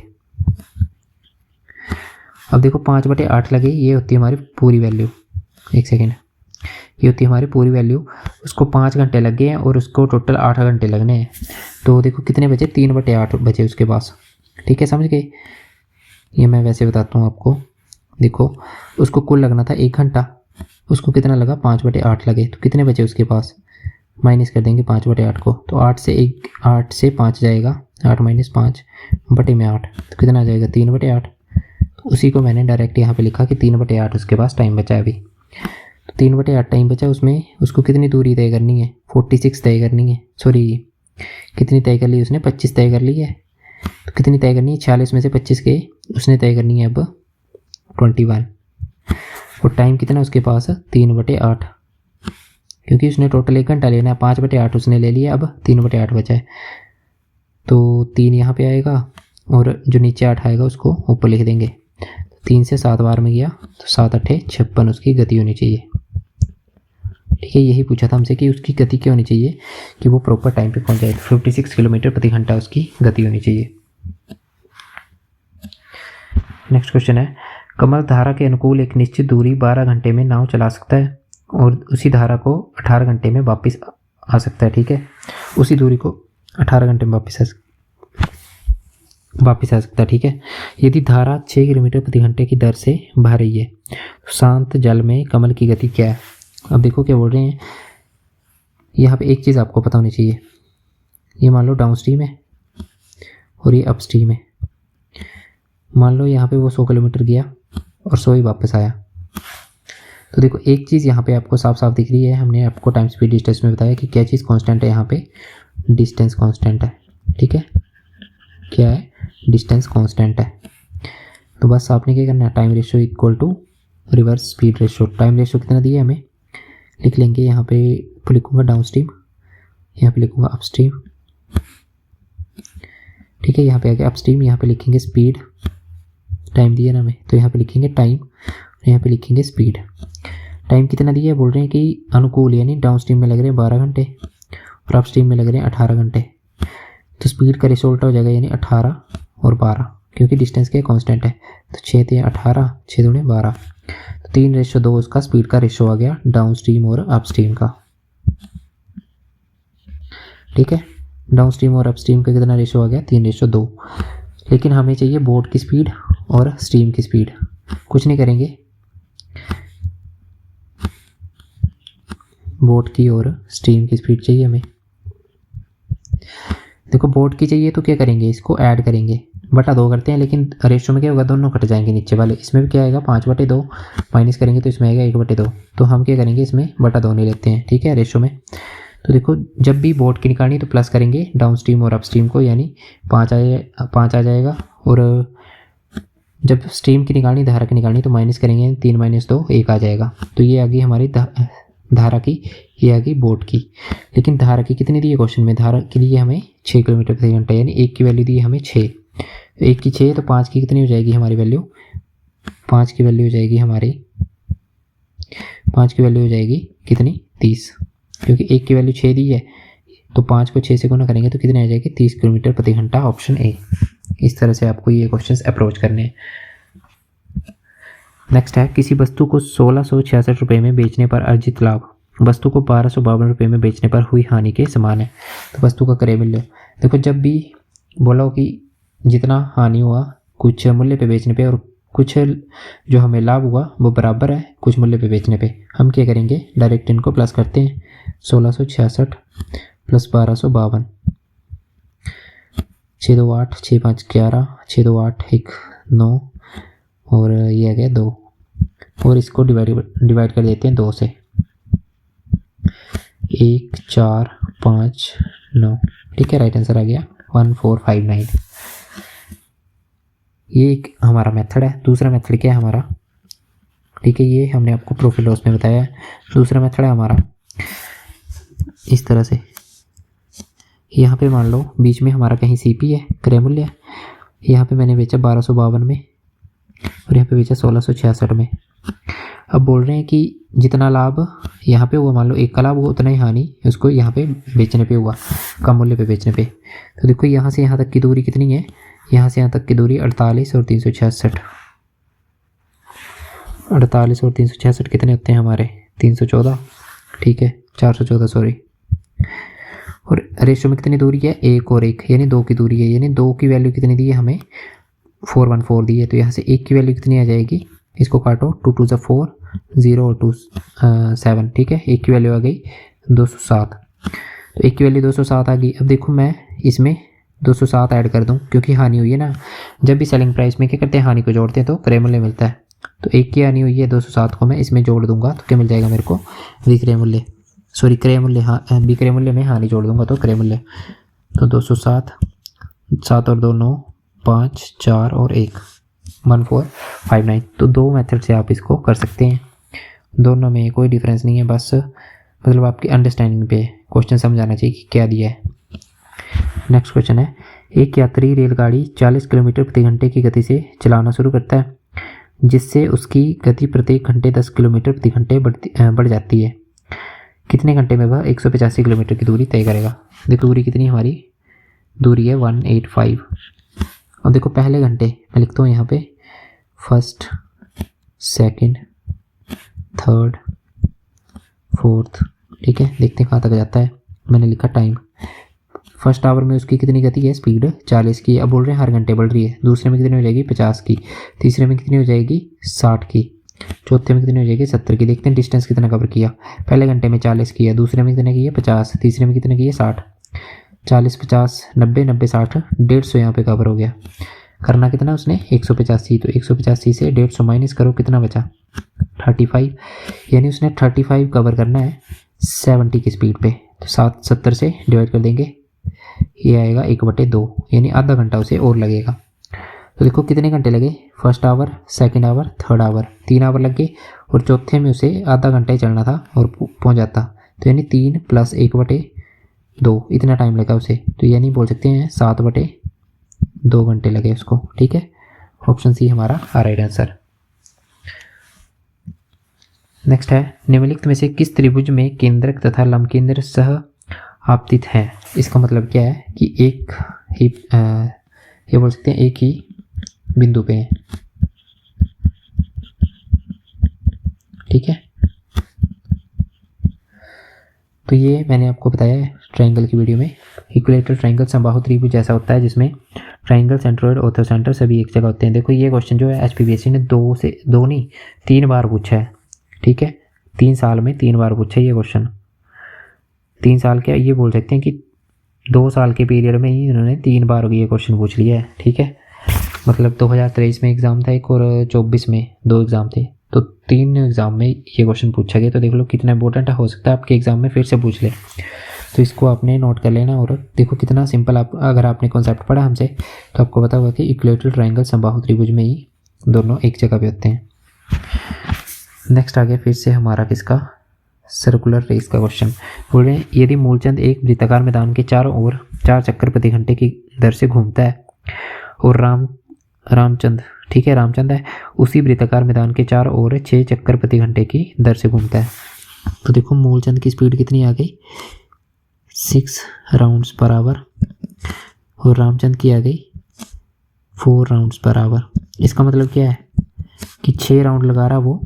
अब देखो 5/8 लगे, ये होती है हमारी पूरी वैल्यू, एक सेकेंड, ये होती है हमारी पूरी वैल्यू, उसको 5 घंटे लग गए हैं और उसको टोटल 8 घंटे लगने हैं। तो देखो कितने बचे 3/8 बचे उसके पास, ठीक है, समझ गए। ये मैं वैसे बताता हूँ आपको, देखो उसको कुल लगना था 1 घंटा, उसको कितना लगा 5/8 लगे, तो कितने बचे उसके पास, माइनस कर देंगे 5/8 को, तो 8 से 5 जाएगा, 8 - 5 बटे में 8, तो कितना आ जाएगा 3/8। तो उसी को मैंने डायरेक्ट यहाँ पे लिखा कि 3/8 उसके पास टाइम बचा है अभी। तो 3/8 टाइम बचा, उसमें उसको कितनी दूरी तय करनी है 46 तय करनी है, सॉरी कितनी तय कर ली उसने 25 तय कर ली है, तो कितनी तय करनी है 46 में से 25 के उसने तय करनी है अब 21, और टाइम कितना उसके पास है 3/8, क्योंकि उसने टोटल 1 घंटा लेना है, 5/8 उसने ले लिया, अब 3/8 बचा है, तो 3 यहाँ पे आएगा और जो नीचे 8 आएगा उसको ऊपर लिख देंगे। 3 से 7 बार में गया तो 7 8 56 उसकी गति होनी चाहिए, ठीक है। यही पूछा था हमसे कि उसकी गति क्या होनी चाहिए कि वो प्रॉपर टाइम पे पहुंच जाए, 56 किलोमीटर प्रति घंटा उसकी गति होनी चाहिए। नेक्स्ट क्वेश्चन है कमल धारा के अनुकूल एक निश्चित दूरी 12 घंटे में नाव चला सकता है और उसी धारा को 18 घंटे में वापस आ सकता है, ठीक है। उसी दूरी को 18 घंटे में वापस आ सकता है, ठीक है। यदि धारा 6 किलोमीटर प्रति घंटे की दर से बह रही है तो शांत जल में कमल की गति क्या है। अब देखो क्या बोल रहे हैं, यहाँ पे एक चीज़ आपको पता होनी चाहिए, ये मान लो डाउन स्ट्रीम है और ये अप स्ट्रीम है, मान लो यहाँ पे वो 100 किलोमीटर गया और 100 ही वापस आया, तो देखो एक चीज़ यहाँ पे आपको साफ साफ दिख रही है, हमने आपको टाइम स्पीड डिस्टेंस में बताया कि क्या चीज़ कांस्टेंट है, यहाँ पे डिस्टेंस कांस्टेंट है, ठीक है। क्या है डिस्टेंस कांस्टेंट है, तो बस आपने क्या करना है time ratio equal to reverse speed ratio. Time ratio कितना दिया हमें लिख लेंगे, यहाँ पे लिखूंगा डाउन स्ट्रीम, यहाँ पे लिखूंगा अप स्ट्रीम, ठीक है। यहाँ पे आगे अप स्ट्रीम, यहाँ पे लिखेंगे स्पीड, टाइम दिया ना हमें तो यहाँ पे लिखेंगे टाइम, यहाँ पे लिखेंगे स्पीड। टाइम कितना दिया है बोल रहे हैं कि अनुकूल, यानी डाउन स्ट्रीम में लग रहे हैं 12 घंटे और अप स्ट्रीम में लग रहे हैं 18 घंटे, तो स्पीड का रेशो उल्टा हो जाएगा, यानी 18 और 12, क्योंकि डिस्टेंस क्या कांस्टेंट है, तो 6 × 18 6 × 12, तो 3:2 उसका स्पीड का रेशो आ गया डाउन स्ट्रीम और अप स्ट्रीम का, ठीक है। डाउन स्ट्रीम और अप स्ट्रीम का कितना रेशो आ गया 3:2। लेकिन हमें चाहिए बोट की स्पीड और स्ट्रीम की स्पीड, कुछ नहीं करेंगे, बोट की और स्ट्रीम की स्पीड चाहिए हमें। देखो बोट की चाहिए तो क्या करेंगे, इसको ऐड करेंगे, बटा 2 करते हैं, लेकिन रेशो में क्या होगा दोनों कट जाएंगे नीचे वाले, इसमें भी क्या आएगा 5/2, माइनस करेंगे तो इसमें आएगा 1/2, तो हम क्या करेंगे इसमें बटा 2 नहीं लेते हैं, ठीक है, रेशो में। तो देखो जब भी बोट की निकालनी तो प्लस करेंगे डाउन स्ट्रीम और अप स्ट्रीम को, यानी 5 आ जाएगा और जब स्ट्रीम की निकालनी, धारा की निकालनी, तो माइनस करेंगे 3 - 2 1 आ जाएगा। तो ये आ गई हमारी धारा की, ये आ गई बोट की। लेकिन धारा की कितनी दी है क्वेश्चन में? धारा के लिए हमें 6 किलोमीटर प्रति घंटा, यानी 1 की वैल्यू दी है हमें 6। 1 की 6 तो 5 की कितनी हो जाएगी हमारी वैल्यू? 5 की वैल्यू हो जाएगी हमारी, 5 की वैल्यू हो जाएगी कितनी? 30। क्योंकि 1 की वैल्यू 6 दी है तो 5 को 6 से गुना करेंगे तो कितने आ जाएगी? 30 किलोमीटर प्रति घंटा, ऑप्शन ए। इस तरह से आपको ये क्वेश्चंस अप्रोच करने हैं। नेक्स्ट है, किसी वस्तु को 1666 रुपये में बेचने पर अर्जित लाभ वस्तु को 1252 रुपये में बेचने पर हुई हानि के समान है। तो वस्तु का क्रय मूल्य, देखो जब भी बोला हो कि जितना हानि हुआ कुछ मूल्य पे बेचने पे और कुछ जो हमें लाभ हुआ वो बराबर है कुछ मूल्य पे बेचने पे, हम क्या करेंगे? डायरेक्ट इनको प्लस करते हैं। 1666 प्लस 1252, 6 2 8, 6 5 11, 6 2 8 1 9 और ये आ गया 2, और इसको डिवाइड कर देते हैं 2 से। 1 4 5 9, ठीक है, राइट आंसर आ गया 1459। ये एक हमारा मेथड है। दूसरा मेथड क्या है हमारा? ठीक है, ये हमने आपको प्रॉफिट लॉस में बताया है। दूसरा मेथड है हमारा इस तरह से, यहाँ पे मान लो बीच में हमारा कहीं सीपी है, क्रय मूल्य है। यहाँ पे मैंने बेचा 1252 में और यहाँ पे बेचा 1666 में। अब बोल रहे हैं कि जितना लाभ यहाँ पे हुआ, मान लो 1 का लाभ हुआ, उतना ही हानि उसको यहाँ पे बेचने पे हुआ, कम मूल्य पे बेचने पे। तो देखो यहाँ से यहाँ तक की दूरी कितनी है? यहाँ से यहाँ तक की दूरी 48 और 366। 48 और 366 कितने होते हैं हमारे? 314, ठीक है, 414 सॉरी। और रेशो में कितनी दूरी है? 1 और 1, यानी 2 की दूरी है। यानी 2 की वैल्यू कितनी दी है हमें? 414 दी है। तो यहाँ से 1 की वैल्यू कितनी आ जाएगी? इसको काटो, 2 2 4, 0 और 2 7, ठीक है। 1 की वैल्यू आ गई 207। तो 1 की वैल्यू 207 आ गई। अब देखो मैं इसमें 207 ऐड कर दूं क्योंकि हानि हुई है ना। जब भी सेलिंग प्राइस में क्या करते हैं? हानि को जोड़ते हैं तो क्रय मूल्य मिलता है। तो 1 की हानि हुई है 207 को मैं इसमें जोड़ दूंगा तो क्या मिल जाएगा मेरे को? विक्रय मूल्य, सॉरी क्रय मूल्य, हाँ विक्रय मूल्य में हानि जोड़ दूंगा तो क्रय मूल्य। तो 207, 7 और 2 9, 5 4 और 1, 1459। तो 2 मेथड से आप इसको कर सकते हैं। दोनों में कोई डिफरेंस नहीं है, बस मतलब आपकी अंडरस्टैंडिंग पे क्वेश्चन समझाना चाहिए कि क्या दिया है। नेक्स्ट क्वेश्चन है, एक यात्री रेलगाड़ी 40 किलोमीटर प्रति घंटे की गति से चलाना शुरू करता है जिससे उसकी गति प्रत्येक घंटे 10 किलोमीटर प्रति घंटे बढ़ जाती है। कितने घंटे में वह 185 किलोमीटर की दूरी तय करेगा? देखो दूरी कितनी हमारी? दूरी है 185। अब देखो पहले घंटे मैं लिखता हूँ यहाँ पे, फर्स्ट, सेकंड, थर्ड, फोर्थ, ठीक है। देखते हैं कहाँ तक जाता है। मैंने लिखा टाइम। फर्स्ट आवर में उसकी कितनी गति है? स्पीड 40 की। अब बोल रहे हैं हर घंटे बढ़ रही है। दूसरे में कितनी हो जाएगी? 50 की। तीसरे में कितनी हो जाएगी? 60 की। चौथे में कितनी हो जाएगी? 70 की। देखते हैं डिस्टेंस कितना कवर किया। पहले घंटे में 40 किया, दूसरे में कितने की है? 50, तीसरे में कितने की है? 60। 40 50 90 90 60, 150 यहाँ पे कवर हो गया। करना कितना उसने? 185। तो 185 से 150 माइनस करो, कितना बचा? 35। यानी उसने 35 कवर करना है 70 की स्पीड पे। तो 70 से डिवाइड कर देंगे, ये आएगा 1/2, यानी आधा घंटा उसे और लगेगा। तो देखो कितने घंटे लगे? First hour, second hour, third hour, 3 hour लग गए। और चौथे में उसे आधा घंटा ही चलना था और पहुंच जाता। तो यानी 3 + 1/2, इतना टाइम लगा उसे। तो यानी बोल सकते हैं 7/2 घंटे लगे उसको, ठीक है। ऑप्शन सी हमारा राइट आंसर। नेक्स्ट है, निम्नलिखित में से किस त्रिभुज में केंद्रक तथा लंब केंद्र सह आपतित है? इसका मतलब क्या है कि एक ही ये बोल सकते हैं एक ही बिंदु पे है, ठीक है। तो ये मैंने आपको बताया है ट्रायंगल की वीडियो में। इक्विलेटरल ट्रायंगल समबाहु त्रिभुज ऐसा होता है जिसमें ट्रायंगल, सेंट्रोइड, ऑर्थो सेंटर सभी एक जगह होते हैं। देखो ये क्वेश्चन जो है एचपीबीएससी ने 2 नहीं 3 बार पूछा है, ठीक है। 3 साल में 3 बार पूछा है ये क्वेश्चन। 3 साल के, ये बोल सकते हैं कि 2 साल के पीरियड में ही इन्होंने 3 बार ये क्वेश्चन पूछ लिया है, ठीक है। मतलब 2023 में एग्ज़ाम था एक और 24 में 2 एग्ज़ाम थे, तो 3 एग्ज़ाम में ये क्वेश्चन पूछा गया। तो देख लो कितना इंपॉर्टेंट है, हो सकता है आपके एग्ज़ाम में फिर से पूछ ले। तो इसको आपने नोट कर लेना। और देखो कितना सिंपल, आप अगर आपने कॉन्सेप्ट पढ़ा हमसे तो आपको पता होगा कि इक्विलेटरल ट्रायंगल समबाहु त्रिभुज में ही दोनों एक जगह पे होते हैं। नेक्स्ट आ गया फिर से हमारा किसका, सर्कुलर रेस का क्वेश्चन। बोल रहे हैं यदि मूलचंद एक वृत्ताकार मैदान के चारों ओर 4 चक्कर प्रति घंटे की दर से घूमता है और रामचंद, ठीक है, रामचंद है, उसी वृत्ताकार मैदान के चारों ओर 6 चक्कर प्रति घंटे की दर से घूमता है। तो देखो मूलचंद की स्पीड कितनी आ गई, 6 राउंड्स पर आवर, और रामचंद की आ गई 4 राउंड्स पर आवर। इसका मतलब क्या है कि 6 राउंड लगा रहा वो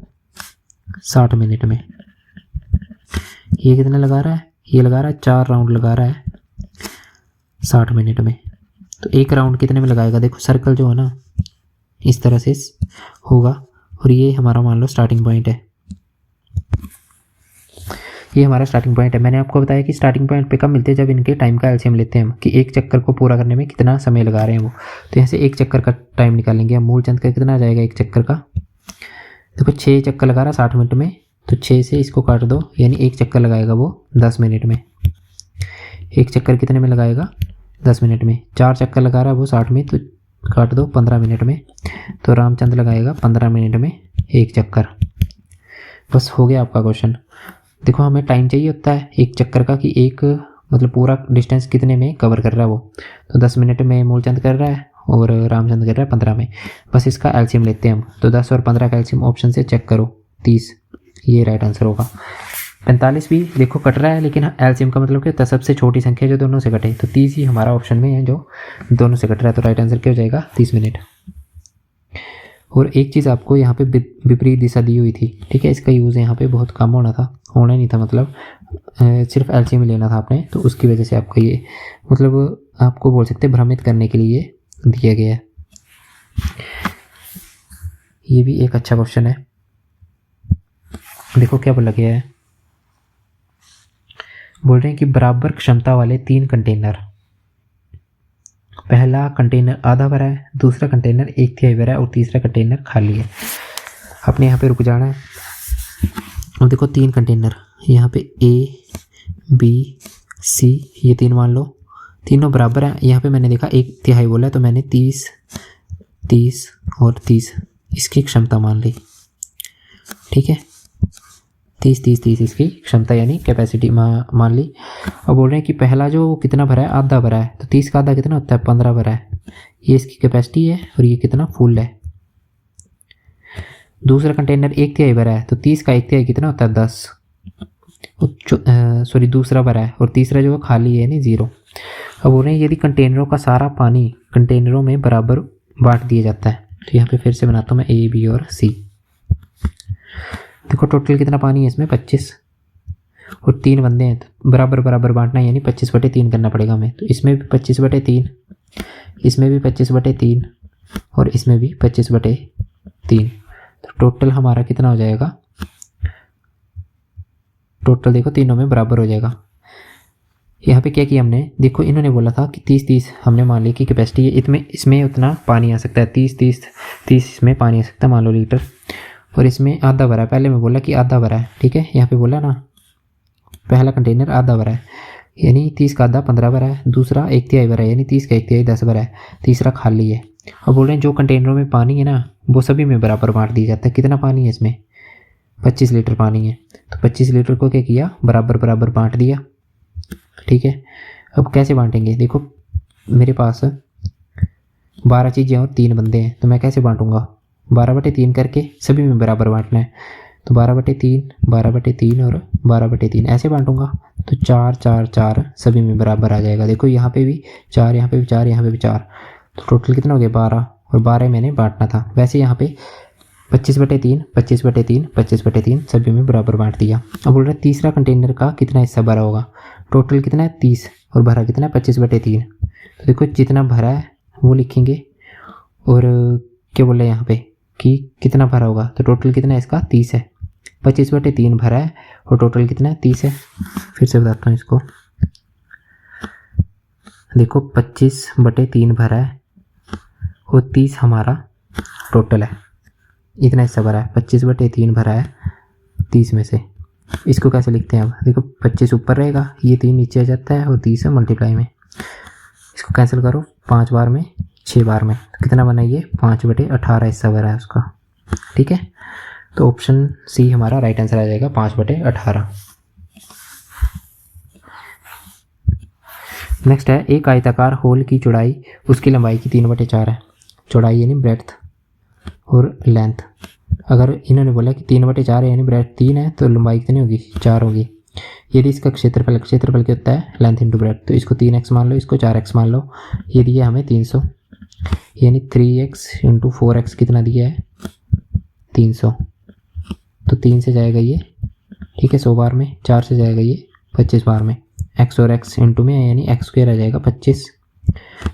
60 मिनट में। ये कितना लगा रहा है, ये लगा रहा है 4 राउंड लगा रहा है 60 मिनट में। तो एक राउंड कितने में लगाएगा, देखो सर्कल जो है ना इस तरह से होगा, और ये हमारा मान लो स्टार्टिंग पॉइंट है, ये हमारा स्टार्टिंग पॉइंट है। मैंने आपको बताया कि स्टार्टिंग पॉइंट पे कब मिलते हैं, जब इनके टाइम का एलसीएम लेते हैं हम, कि एक चक्कर को पूरा करने में कितना समय लगा रहे हैं वो। तो यहाँ से एक चक्कर का टाइम निकालेंगे हम, मूलचंद का कितना आ जाएगा एक चक्कर का, देखो 6 चक्कर लगा रहा 60 मिनट में, तो 6 से इसको काट दो, यानी एक चक्कर लगाएगा वो 10 मिनट में। एक चक्कर कितने में लगाएगा, 10 मिनट में। 4 चक्कर लगा रहा है वो 60 में, तो काट दो 15 मिनट में, तो रामचंद्र लगाएगा 15 मिनट में एक चक्कर। बस हो गया आपका क्वेश्चन। देखो हमें टाइम चाहिए होता है एक चक्कर का, कि एक मतलब पूरा डिस्टेंस कितने में कवर कर रहा है वो। तो 10 मिनट में मूलचंद कर रहा है और रामचंद्र कर रहा है 15 में। बस इसका एलसीएम लेते हैं हम, तो 10 और 15 का एलसीएम ऑप्शन से चेक करो, 30, ये राइट आंसर होगा। 45 भी देखो कट रहा है, लेकिन एलसीएम का मतलब क्या होता है, सबसे छोटी संख्या जो दोनों से कटे, तो 30 ही हमारा ऑप्शन में है जो दोनों से कट रहा है। तो राइट आंसर क्या हो जाएगा, 30 मिनट। और एक चीज़ आपको यहाँ पे विपरीत दिशा दी हुई थी, ठीक है, इसका यूज़ यहाँ पे बहुत कम होना नहीं था, मतलब सिर्फ एलसीएम लेना था आपने, तो उसकी वजह से आपका ये मतलब आपको बोल सकते हैं भ्रमित करने के लिए दिया गया है। ये भी एक अच्छा क्वेश्चन है। देखो क्या बोला गया है, बोल रहे हैं कि बराबर क्षमता वाले 3 कंटेनर, पहला कंटेनर आधा भरा है, दूसरा कंटेनर 1/3 भरा है और तीसरा कंटेनर खाली है। आपने यहाँ पे रुक जाना है। और देखो 3 कंटेनर यहाँ पे A B C, ये 3 मान लो, तीनों बराबर हैं। यहाँ पे मैंने देखा 1/3 बोला है, तो मैंने 30 30 और 30 इसकी क्षमता मान ली, ठीक है, 30 30 30 इसकी क्षमता यानी कैपेसिटी मान ली। और बोल रहे हैं कि पहला जो कितना भरा है, आधा भरा है, तो 30 का आधा कितना होता है, 15 भरा है, ये इसकी कैपेसिटी है, और ये कितना फुल है। दूसरा कंटेनर 1/3 भरा है, तो 30 का 1/3 कितना होता है, 10, सॉरी दूसरा भरा है, और तीसरा जो है खाली है यानी 0। अब बोल रहे हैं यदि कंटेनरों का सारा पानी कंटेनरों में बराबर बांट दिया जाता है, तो यहाँ पे फिर से बनाता हूँ मैं A B और C। देखो टोटल कितना पानी है इसमें, 25, और 3 बंदे हैं, तो बराबर बराबर बांटना है, यानी 25/3 करना पड़ेगा हमें। तो इसमें भी 25/3, इसमें भी 25/3 और इसमें भी 25/3, तो टोटल हमारा कितना हो जाएगा, टोटल देखो तीनों में बराबर हो जाएगा। यहाँ पे क्या किया हमने, देखो इन्होंने बोला था कि 30 30 हमने मान ली कि कैपेसिटी है, इसमें उतना पानी आ सकता है, 30 30 30 इसमें पानी आ सकता है मान लो लीटर, और इसमें आधा भरा है। पहले मैं बोला कि आधा भरा है, ठीक है, यहाँ पे बोला ना पहला कंटेनर आधा भरा है, यानी 30 का आधा 15 भरा है, दूसरा 1/3 भरा है, यानी 30 का 1/3 10 भरा है, तीसरा खाली है। और बोल रहे हैं जो कंटेनरों में पानी है ना वो सभी में बराबर बांट दिया जाता है। कितना पानी है इसमें, 25 लीटर पानी है, तो 25 लीटर को क्या किया, बराबर बराबर बांट दिया, ठीक है। अब कैसे बांटेंगे, देखो मेरे पास 12 चीज़ें और 3 बंदे हैं, तो मैं कैसे बांटूंगा, 12/3 करके सभी में बराबर बांटना है, तो 12/3 12/3 और 12/3 ऐसे बांटूंगा, तो 4 4 4 सभी में बराबर आ जाएगा। देखो यहाँ पे भी 4, यहाँ पे भी 4, यहाँ पे भी 4, तो टोटल कितना हो गया 12, और 12 मैंने बांटना था। वैसे यहाँ पे 25/3 25/3 25/3 सभी में बराबर बांट दिया। अब बोल रहे हैं तीसरा कंटेनर का कितना हिस्सा भरा होगा, टोटल कितना है 30 और भरा कितना है 25/3, तो देखो जितना भरा है वो लिखेंगे, और क्या बोल रहे हैं यहाँ पे कि कितना भरा होगा, तो टोटल कितना है इसका 30 है, 25/3 भरा है और टोटल कितना है 30 है। फिर से बताता हूँ इसको, देखो 25/3 भरा है और 30 हमारा टोटल है, इतना हिस्सा भरा है, 25/3 भरा है 30 में से। इसको कैसे लिखते हैं अब, देखो 25 ऊपर रहेगा, ये 3 नीचे आ जाता है और 30 है मल्टीप्लाई में, इसको कैंसिल करो 5 बार में 6 बार में। तो कितना बना ये 5/18 हिस्सा भरा है उसका। ठीक है, तो ऑप्शन सी हमारा राइट आंसर आ जाएगा 5/18। नेक्स्ट है एक आयताकार होल की चौड़ाई उसकी लंबाई की 3/4 है। चौड़ाई यानी ब्रेड्थ और लेंथ। अगर इन्होंने बोला कि 3/4 यानी ब्रेड्थ 3 है तो लंबाई कितनी होगी 4 होगी। यदि इसका क्षेत्रफल क्या होता है लेंथ इंटू ब्रेड्थ, तो इसको 3x मान लो, इसको 4x मान लो। ये दिया हमें 300 यानी 3x इंटू 4x कितना दिया है 300। तो 3 से जाएगा ये, ठीक है 100 बार में, 4 से जाएगा ये 25 बार में। x और x इंटू में यानी x स्क्वायर आ जाएगा 25,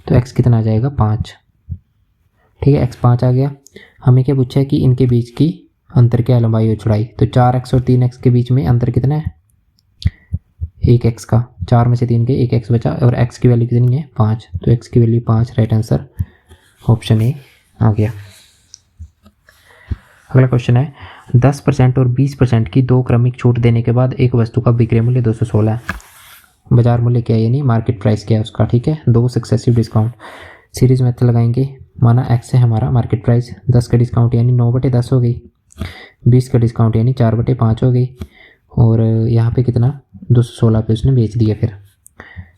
तो x कितना आ जाएगा 5। ठीक है, x 5 आ गया। हमें क्या पूछा है कि इनके बीच की अंतर क्या लंबाई और चौड़ाई, तो 4x और 3x के बीच में अंतर कितना है 1x का। 4 में से 3 के 1x बचा और x की वैल्यू कितनी है 5, तो x की value 5, right answer option A आ गया। अगला क्वेश्चन है 10% और 20% की 2 क्रमिक छूट देने के बाद एक वस्तु का विक्रय मूल्य 216 है। बाजार मूल्य क्या है यानी मार्केट प्राइस क्या है उसका। ठीक है, 2 सक्सेसिव डिस्काउंट सीरीज मेथड लगाएंगे। माना x है हमारा मार्केट प्राइस, 10 का डिस्काउंट यानी 9/10 हो गई, 20 का डिस्काउंट यानी 4/5 हो गई, और यहाँ पे कितना 216 पे उसने बेच दिया। फिर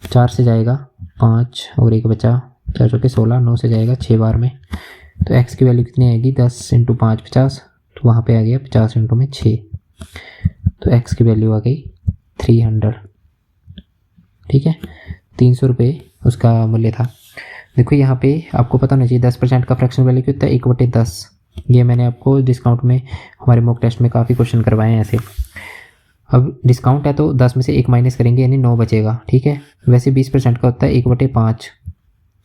4 से जाएगा 5 और 1 बचा, 4 चौके 16, 9 से जाएगा 6 बार में। तो x की वैल्यू कितनी आएगी 10 इंटू 5 50, तो वहाँ पे आ गया 50 इंटू में 6, तो x की वैल्यू आ गई 300। ठीक है, 300 रुपये उसका मूल्य था। देखो यहाँ पे आपको पता होना चाहिए 10% का फ्रैक्शन वैल्यू कितना है 1/10। ये मैंने आपको डिस्काउंट में हमारे मॉक टेस्ट में काफ़ी क्वेश्चन करवाए हैं ऐसे। अब डिस्काउंट है तो 10 में से 1 माइनस करेंगे यानी 9 बचेगा। ठीक है, वैसे 20% का होता है 1/5,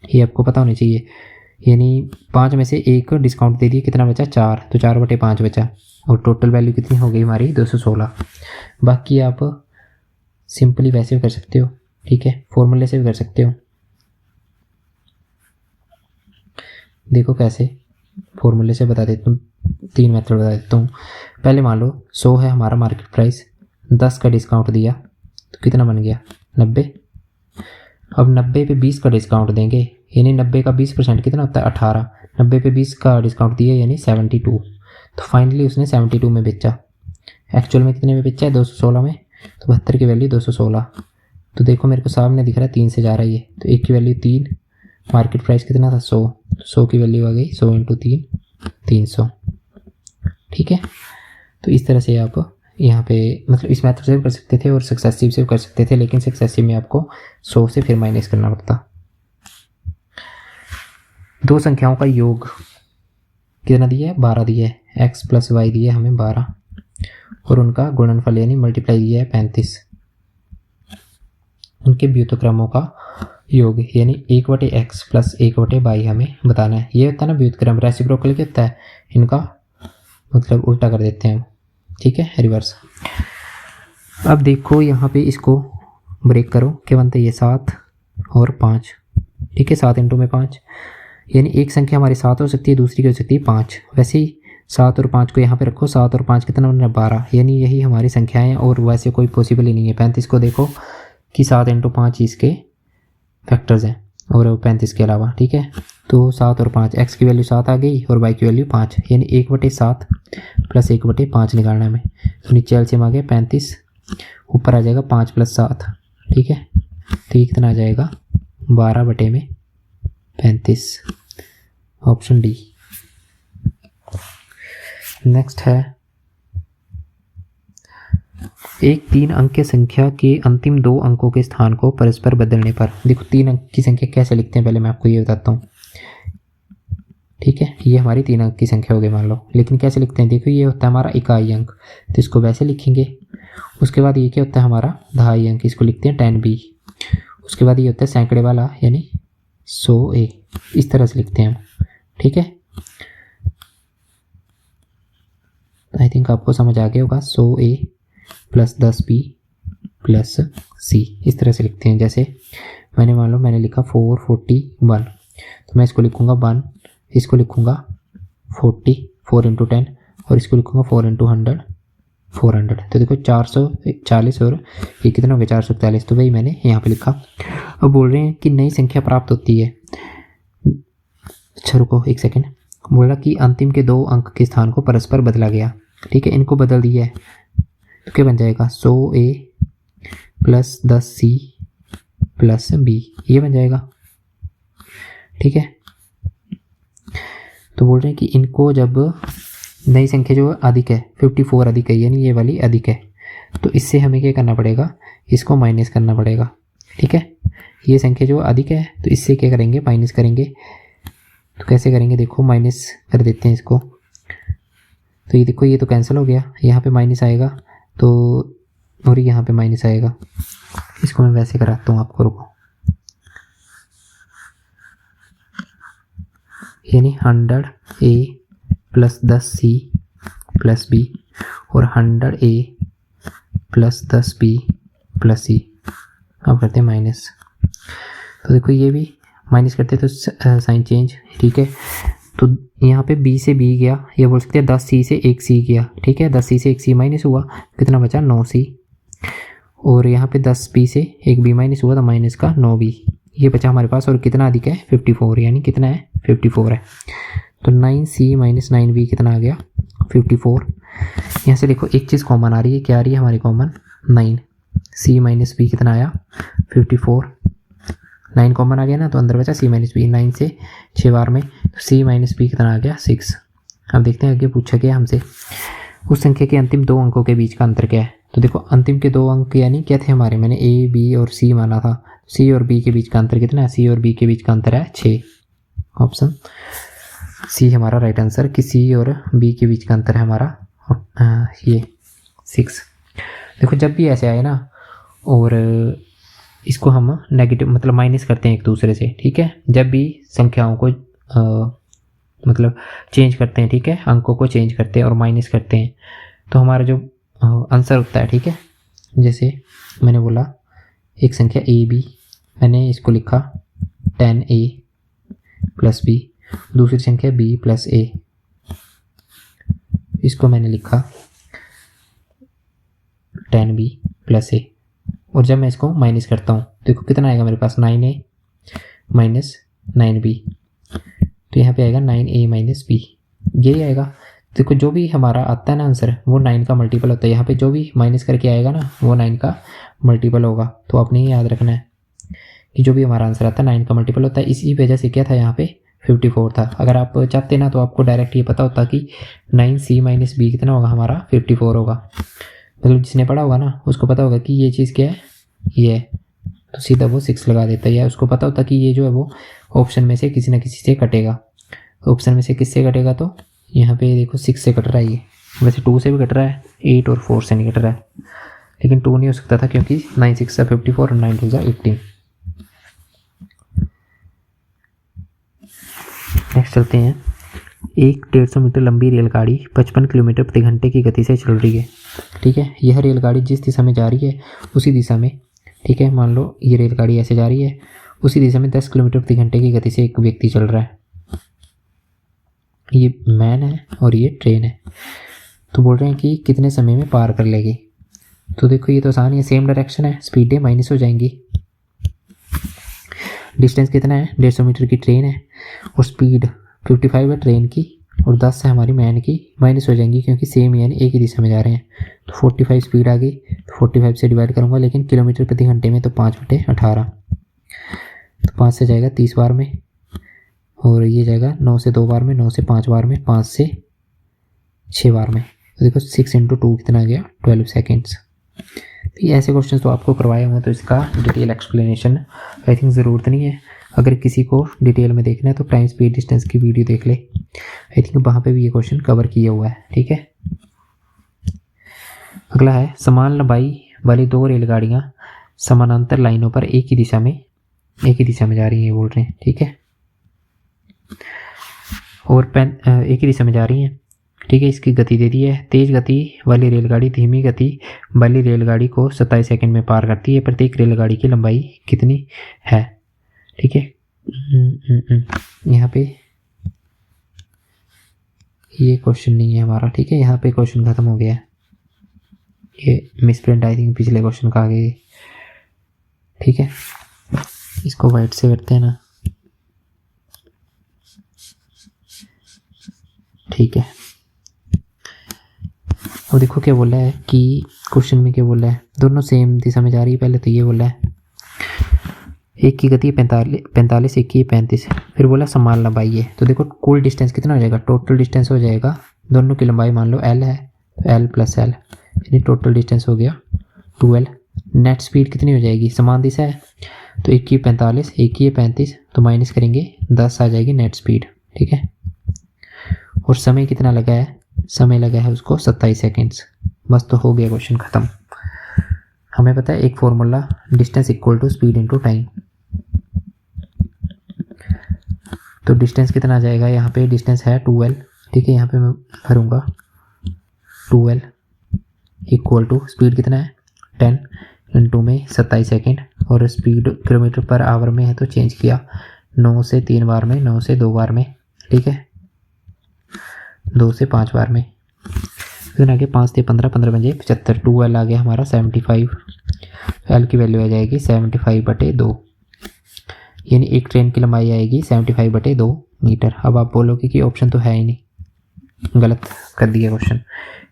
ये आपको पता होना चाहिए। यानी 5 में से 1 डिस्काउंट दे दिए, कितना बचा 4, तो 4/5 बचा, और टोटल वैल्यू कितनी हो गई हमारी 216। बाकी आप सिंपली वैसे भी कर सकते हो। ठीक है, फॉर्मूले से भी कर सकते हो। देखो कैसे, फॉर्मूले से बता देता हूँ, 3 मेथड बता देता हूँ। पहले मान लो 100 है हमारा मार्केट प्राइस, 10 का डिस्काउंट दिया तो कितना बन गया 90। अब 90 पे 20 का डिस्काउंट देंगे यानी 90 का 20% कितना होता है 18। 90 पे 20 का डिस्काउंट दिया यानी 72, तो फाइनली उसने 72 में बेचा। एक्चुअल में कितने में बेचा है 216 में, तो 72 की वैल्यू 216। तो देखो मेरे को सामने दिख रहा है 3 से जा रहा है ये, तो 1 की वैल्यू 3, मार्केट प्राइस कितना था 100, 100 की वैल्यू आ गई 100 इंटू 3 300। ठीक है, तो इस तरह से आप यहाँ पे मतलब इस मेथड से भी कर सकते थे और सक्सेसिव से भी कर सकते थे, लेकिन सक्सेसिव में आपको 100 से फिर माइनस करना पड़ता। 2 संख्याओं का योग कितना दिया है 12 दिया है, x प्लस वाई दिया है हमें 12, और उनका गुणनफल यानी मल्टीप्लाई दिया है 35। उनके व्युत्क्रमों का योग यानी 1/x प्लस 1/y हमें बताना है। ये होता है ना व्युत्क्रम, रेसिप्रोकल क्या होता है इनका मतलब उल्टा कर देते हैं हम। ठीक है, रिवर्स। अब देखो यहाँ पे इसको ब्रेक करो, क्या बनता है ये 7 और 5। ठीक है, 7 इंटू में 5 यानी एक संख्या हमारी 7 हो सकती है, दूसरी की हो सकती है 5। वैसे ही 7 और 5 को यहाँ पे रखो, 7 और 5 कितना बन रहा है 12, यानी यही हमारी संख्याएं हैं और वैसे कोई पॉसिबल ही नहीं है। 35 को देखो कि 7 इंटू 5 इसके फैक्टर्स हैं और 35 के अलावा। ठीक है, तो 7 और 5, x की वैल्यू 7 आ गई और y की वैल्यू 5, यानी 1/7 प्लस 1/5 निकालना है हमें। तो नीचे एलसीएम आ गया 35, ऊपर आ जाएगा 5 प्लस 7। ठीक है, तो ये कितना आ जाएगा 12/35, ऑप्शन डी। नेक्स्ट है एक 3 अंक की संख्या के अंतिम 2 अंकों के स्थान को परस्पर बदलने पर। देखो 3 अंक की संख्या कैसे लिखते हैं पहले मैं आपको ये बताता हूँ। ठीक है, ये हमारी 3 अंक की संख्या हो गई मान लो, लेकिन कैसे लिखते हैं देखो, ये होता है हमारा इकाई अंक, तो इसको वैसे लिखेंगे। उसके बाद ये क्या होता है हमारा दहाई अंक, इसको लिखते हैं 10b। उसके बाद ये होता है सैकड़े वाला यानी 100a, इस तरह से लिखते हैं हम। ठीक है, आई थिंक आपको समझ आ गया होगा। 100a plus 10b plus c, इस तरह से लिखते हैं। जैसे मैंने मान लो मैंने लिखा 441, तो मैं इसको लिखूँगा 1, इसको लिखूँगा 40 4 इंटू 10, और इसको लिखूँगा 4 इंटू 100 400। तो देखो 440 और ये कितना हो गया 441, तो वही मैंने यहाँ पे लिखा। अब बोल रहे हैं कि नई संख्या प्राप्त होती है अच्छा रुको एक सेकेंड, बोला कि अंतिम के 2 अंक के स्थान को परस्पर बदला गया। ठीक है, इनको बदल दिया है तो क्या बन जाएगा 100A plus 10C plus B, ये बन जाएगा। ठीक है, तो बोल रहे हैं कि इनको जब नई संख्या जो अधिक है 54 अधिक है, यानी ये वाली अधिक है, तो इससे हमें क्या करना पड़ेगा, इसको माइनस करना पड़ेगा। ठीक है, ये संख्या जो अधिक है तो इससे क्या करेंगे, माइनस करेंगे। तो कैसे करेंगे, देखो माइनस कर देते हैं इसको, तो ये देखो ये तो कैंसिल हो गया, यहाँ पे माइनस आएगा तो, और यहाँ पे माइनस आएगा। इसको मैं वैसे कराता हूँ आपको, रुको। यानी 100A plus 10C plus B और 100A plus 10B plus C। अब करते हैं माइनस, तो देखो ये भी माइनस करते तो साइन चेंज। ठीक है, तो यहाँ पे B से B गया, ये बोल सकते हैं 10C से 1C गया। ठीक है, 10C से 1C माइनस हुआ, कितना बचा 9C, और यहाँ पे 10B से 1B माइनस हुआ तो माइनस का 9B, ये बचा हमारे पास। और कितना अधिक है 54, यानी कितना है 54 है। तो 9C माइनस 9B कितना आ गया 54। यहाँ से देखो एक चीज़ कॉमन आ रही है, क्या आ रही है हमारी कॉमन, 9C माइनस B कितना आया 54। 9 कॉमन आ गया ना, तो अंदर बचा C माइनस B। 9 से 6 बार में तो C माइनस B कितना आ गया 6। अब देखते हैं आगे पूछा गया हमसे उस संख्या के अंतिम 2 अंकों के बीच का अंतर क्या है। तो देखो अंतिम के 2 अंक यानी क्या थे हमारे, मैंने A B और C माना था, C और B के बीच का अंतर कितना है, C और B के बीच का अंतर है 6। ऑप्शन C हमारा राइट आंसर, कि C और B के बीच का अंतर है हमारा ये 6। देखो जब भी ऐसे आए ना और इसको हम नेगेटिव मतलब माइनस करते हैं एक दूसरे से, ठीक है, जब भी संख्याओं को मतलब चेंज करते हैं, ठीक है, अंकों को चेंज करते हैं और माइनस करते हैं, तो हमारा जो आंसर होता है, ठीक है, जैसे मैंने बोला एक संख्या AB, मैंने इसको लिखा 10A प्लस B, दूसरी संख्या B प्लस A, इसको मैंने लिखा 10B प्लस A, और जब मैं इसको माइनस करता हूँ देखो कितना आएगा मेरे पास 9A माइनस 9B, तो यहाँ पे आएगा 9A माइनस B, यही आएगा। देखो जो भी हमारा आता है ना आंसर वो 9 का मल्टीपल होता है, यहाँ पे जो भी माइनस करके आएगा ना वो 9 का मल्टीपल होगा। तो आपने ये याद रखना है कि जो भी हमारा आंसर आता है 9 का मल्टीपल होता है। इसी वजह से क्या था यहाँ पे 54 था। अगर आप चाहते ना तो आपको डायरेक्ट ये पता होता कि 9C माइनस B कितना होगा हमारा 54 होगा। मतलब जिसने पढ़ा होगा ना उसको पता होगा कि ये चीज़ क्या है, ये है, तो सीधा वो 6 लगा देता है, या उसको पता होता कि ये जो है वो ऑप्शन में से किसी ना किसी से कटेगा। ऑप्शन में से किससे कटेगा, तो यहाँ पे देखो 6 से कट रहा है, ये वैसे 2 से भी कट रहा है, 8 और 4 से नहीं कट रहा है, लेकिन 2 नहीं हो सकता था क्योंकि 9 6 सा 54 और 9 2 सा 18। नेक्स्ट चलते हैं। एक 150 मीटर लंबी रेलगाड़ी 55 किलोमीटर प्रति घंटे की गति से चल रही है, ठीक है। यह रेलगाड़ी जिस दिशा में जा रही है उसी दिशा में, ठीक है, मान लो ये रेलगाड़ी ऐसे जा रही है, उसी दिशा में 10 किलोमीटर प्रति घंटे की गति से एक व्यक्ति चल रहा है। ये मैन है और ये ट्रेन है। तो बोल रहे हैं कि कितने समय में पार कर लेगी। तो देखो ये तो आसान है, सेम डायरेक्शन है, स्पीडें माइनस हो जाएंगी। डिस्टेंस कितना है 150 मीटर की ट्रेन है और स्पीड 55 है ट्रेन की और 10 है हमारी मैन की, माइनस हो जाएंगी क्योंकि सेम यानी एक ही दिशा में जा रहे हैं। तो 45 स्पीड आ गई, तो 45 से डिवाइड करूँगा, लेकिन किलोमीटर प्रति घंटे में तो 5/18, तो 5 से जाएगा 30 बार में, और ये जाएगा 9 से 2 बार में, 9 से 5 बार में, 5 से 6 बार में। तो देखो 6 × 2 कितना आ गया 12 सेकेंड्स। तो ये ऐसे क्वेश्चन तो आपको करवाए हुए हैं, तो इसका डिटेल एक्सप्लेनेशन आई थिंक ज़रूरत नहीं है। अगर किसी को डिटेल में देखना है तो टाइम स्पीड डिस्टेंस की वीडियो देख ले, आई थिंक वहाँ पे भी ये क्वेश्चन कवर किया हुआ है, ठीक है। अगला है समान लंबाई वाली 2 रेलगाड़ियाँ समानांतर लाइनों पर एक ही दिशा में जा रही हैं, बोल रहे हैं, ठीक है, और एक ही दिशा में जा रही हैं, ठीक है। इसकी गति दे दी है। तेज गति वाली रेलगाड़ी धीमी गति वाली रेलगाड़ी को 27 सेकंड में पार करती है। प्रत्येक रेलगाड़ी की लंबाई कितनी है, ठीक है। यहाँ पे ये क्वेश्चन नहीं है हमारा, ठीक है, यहाँ पे क्वेश्चन खत्म हो गया है। ये मिसप्रिंट आई थिंक पिछले क्वेश्चन का आगे, ठीक है। इसको वाइट से करते हैं ना, ठीक है। और देखो क्या बोला है कि क्वेश्चन में क्या बोला है, दोनों सेम दिशा में जा रही है। पहले तो ये बोला है एक की गति 45, एक की 35। फिर बोला समान लंबाई है। तो देखो कुल डिस्टेंस कितना हो जाएगा, टोटल डिस्टेंस हो जाएगा, दोनों की लंबाई मान लो l है तो l प्लस l, यानी टोटल डिस्टेंस हो गया 2l। नेट स्पीड कितनी हो जाएगी, समान दिशा है तो एक की 45, एक की 35, तो माइनस करेंगे 10 आ जाएगी नेट स्पीड। ठीक है। और समय कितना लगा है, समय लगा है उसको 27 सेकेंड्स। बस तो हो गया क्वेश्चन ख़त्म। हमें पता है एक formula, distance equal to speed into time. तो डिस्टेंस कितना आ जाएगा, यहाँ पे डिस्टेंस है 2l। ठीक है, यहाँ पे मैं भरूँगा 2l इक्वल टू स्पीड कितना है 10 इंटू में 27 सेकेंड, और स्पीड किलोमीटर पर आवर में है तो चेंज किया 9 से 3 बार में, 9 से 2 बार में। ठीक है, 2 से 5 बार में। फिर आगे 5 से 15, 15 बजे 75, 2l आ गया हमारा 75। l की वैल्यू आ जाएगी 75/2, यानी एक ट्रेन की लंबाई आएगी 75/2 मीटर। अब आप बोलोगे कि ऑप्शन तो है ही नहीं, गलत कर दिया क्वेश्चन।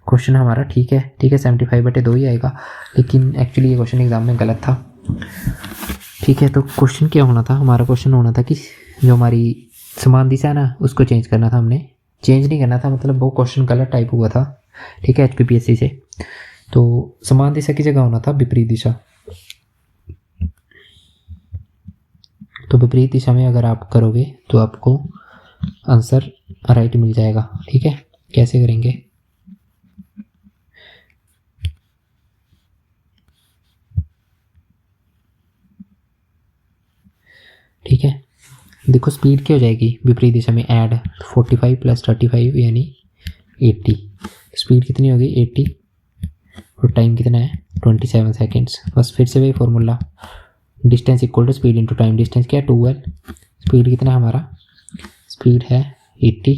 क्वेश्चन हमारा ठीक है, 75/2 ही आएगा, लेकिन एक्चुअली ये क्वेश्चन एग्जाम में गलत था। ठीक है, तो क्वेश्चन क्या होना था, हमारा क्वेश्चन होना था कि जो हमारी समान दिशा है ना उसको चेंज करना था। हमने चेंज नहीं करना था, मतलब वो क्वेश्चन गलत टाइप हुआ था। ठीक है, HPPSC से। तो समान दिशा की जगह होना था विपरीत दिशा। तो विपरीत दिशा में अगर आप करोगे तो आपको आंसर राइट मिल जाएगा। ठीक है, कैसे करेंगे, ठीक है। देखो स्पीड क्या हो जाएगी विपरीत दिशा में, ऐड 45 + 35 यानी 80। स्पीड कितनी होगी 80, और टाइम कितना है 27 सेकेंड्स। बस फिर से वही formula, distance equal to speed into time. Distance क्या है 2l, स्पीड कितना है हमारा, स्पीड है 80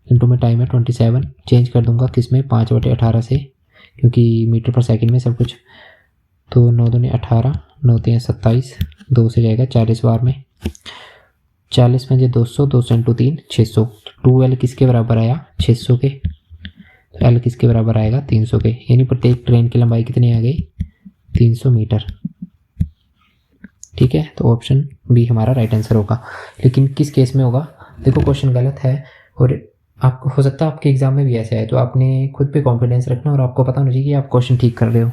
इंटू में टाइम है 27। चेंज कर दूंगा किस में, 5/18 से, क्योंकि मीटर पर सेकंड में सब कुछ। तो 9 दूनी 18, 9 3 27, 2 से जाएगा 40 बार में। 40 में 200, 200 इंटू 3 600। 2l किसके बराबर आया 600 के, तो l किसके बराबर आएगा 300 के, यानी प्रत्येक ट्रेन की लंबाई कितनी आ गई 300 मीटर। ठीक है, तो ऑप्शन बी हमारा राइट आंसर होगा। लेकिन किस केस में होगा, देखो क्वेश्चन गलत है और आप हो सकता है आपके एग्जाम में भी ऐसे आए, तो आपने खुद पे कॉन्फिडेंस रखना और आपको पता होना चाहिए कि आप क्वेश्चन ठीक कर रहे हो।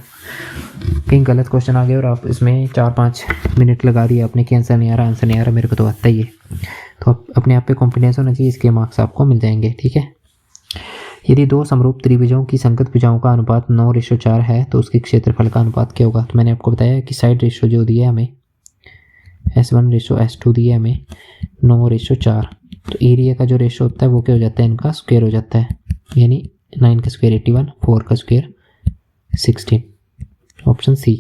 कहीं गलत क्वेश्चन आ गया और आप इसमें 4-5 मिनट लगा दिए आपने कि आंसर नहीं आ रहा, आंसर नहीं आ रहा, मेरे को तो आता ही है। तो आप अपने आप पे कॉन्फिडेंस होना चाहिए, इसके मार्क्स आपको मिल जाएंगे। ठीक है, यदि दो समरूप त्रिभुजों की संगत भुजाओं का अनुपात 9:4 है तो उसके क्षेत्रफल का अनुपात क्या होगा। तो मैंने आपको बताया कि साइड रेशो जो दिया है हमें S1:S2 दिया है हमें 9:4। तो एरिया का जो रेशो होता है वो क्या हो जाता है, इनका स्क्वायर हो जाता है, यानी 9 का स्क्वायर 81, 4 का स्क्वायर 16। Option C.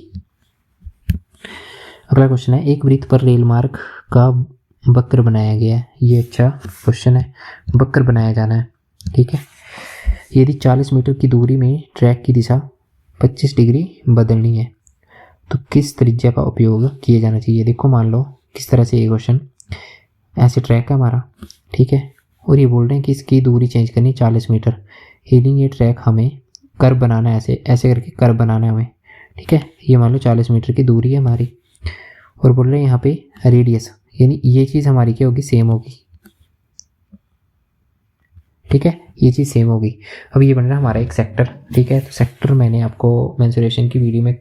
अगला क्वेश्चन है, एक वृत्त पर रेल मार्ग का वक्र बनाया गया है। ये अच्छा क्वेश्चन है, वक्र बनाया जाना है। ठीक है, यदि 40 मीटर की दूरी में ट्रैक की दिशा 25 डिग्री बदलनी है तो किस त्रिज्या का उपयोग किया जाना चाहिए। देखो मान लो किस तरह से ये क्वेश्चन, ऐसे ट्रैक है हमारा, ठीक है, और ये बोल रहे हैं कि इसकी दूरी चेंज करनी 40 मीटर, यानी ये ट्रैक हमें कर्व बनाना है, ऐसे ऐसे करके कर्व बनाना है हमें। ठीक है, ये मान लो 40 मीटर की दूरी है हमारी, और बोल रहे हैं यहाँ पे रेडियस, यानी ये चीज़ हमारी क्या होगी, सेम होगी। ठीक है, ये चीज़ सेम होगी। अब ये बन रहा है हमारा एक सेक्टर। ठीक है, तो सेक्टर मैंने आपको मेंसुरेशन की वीडियो में,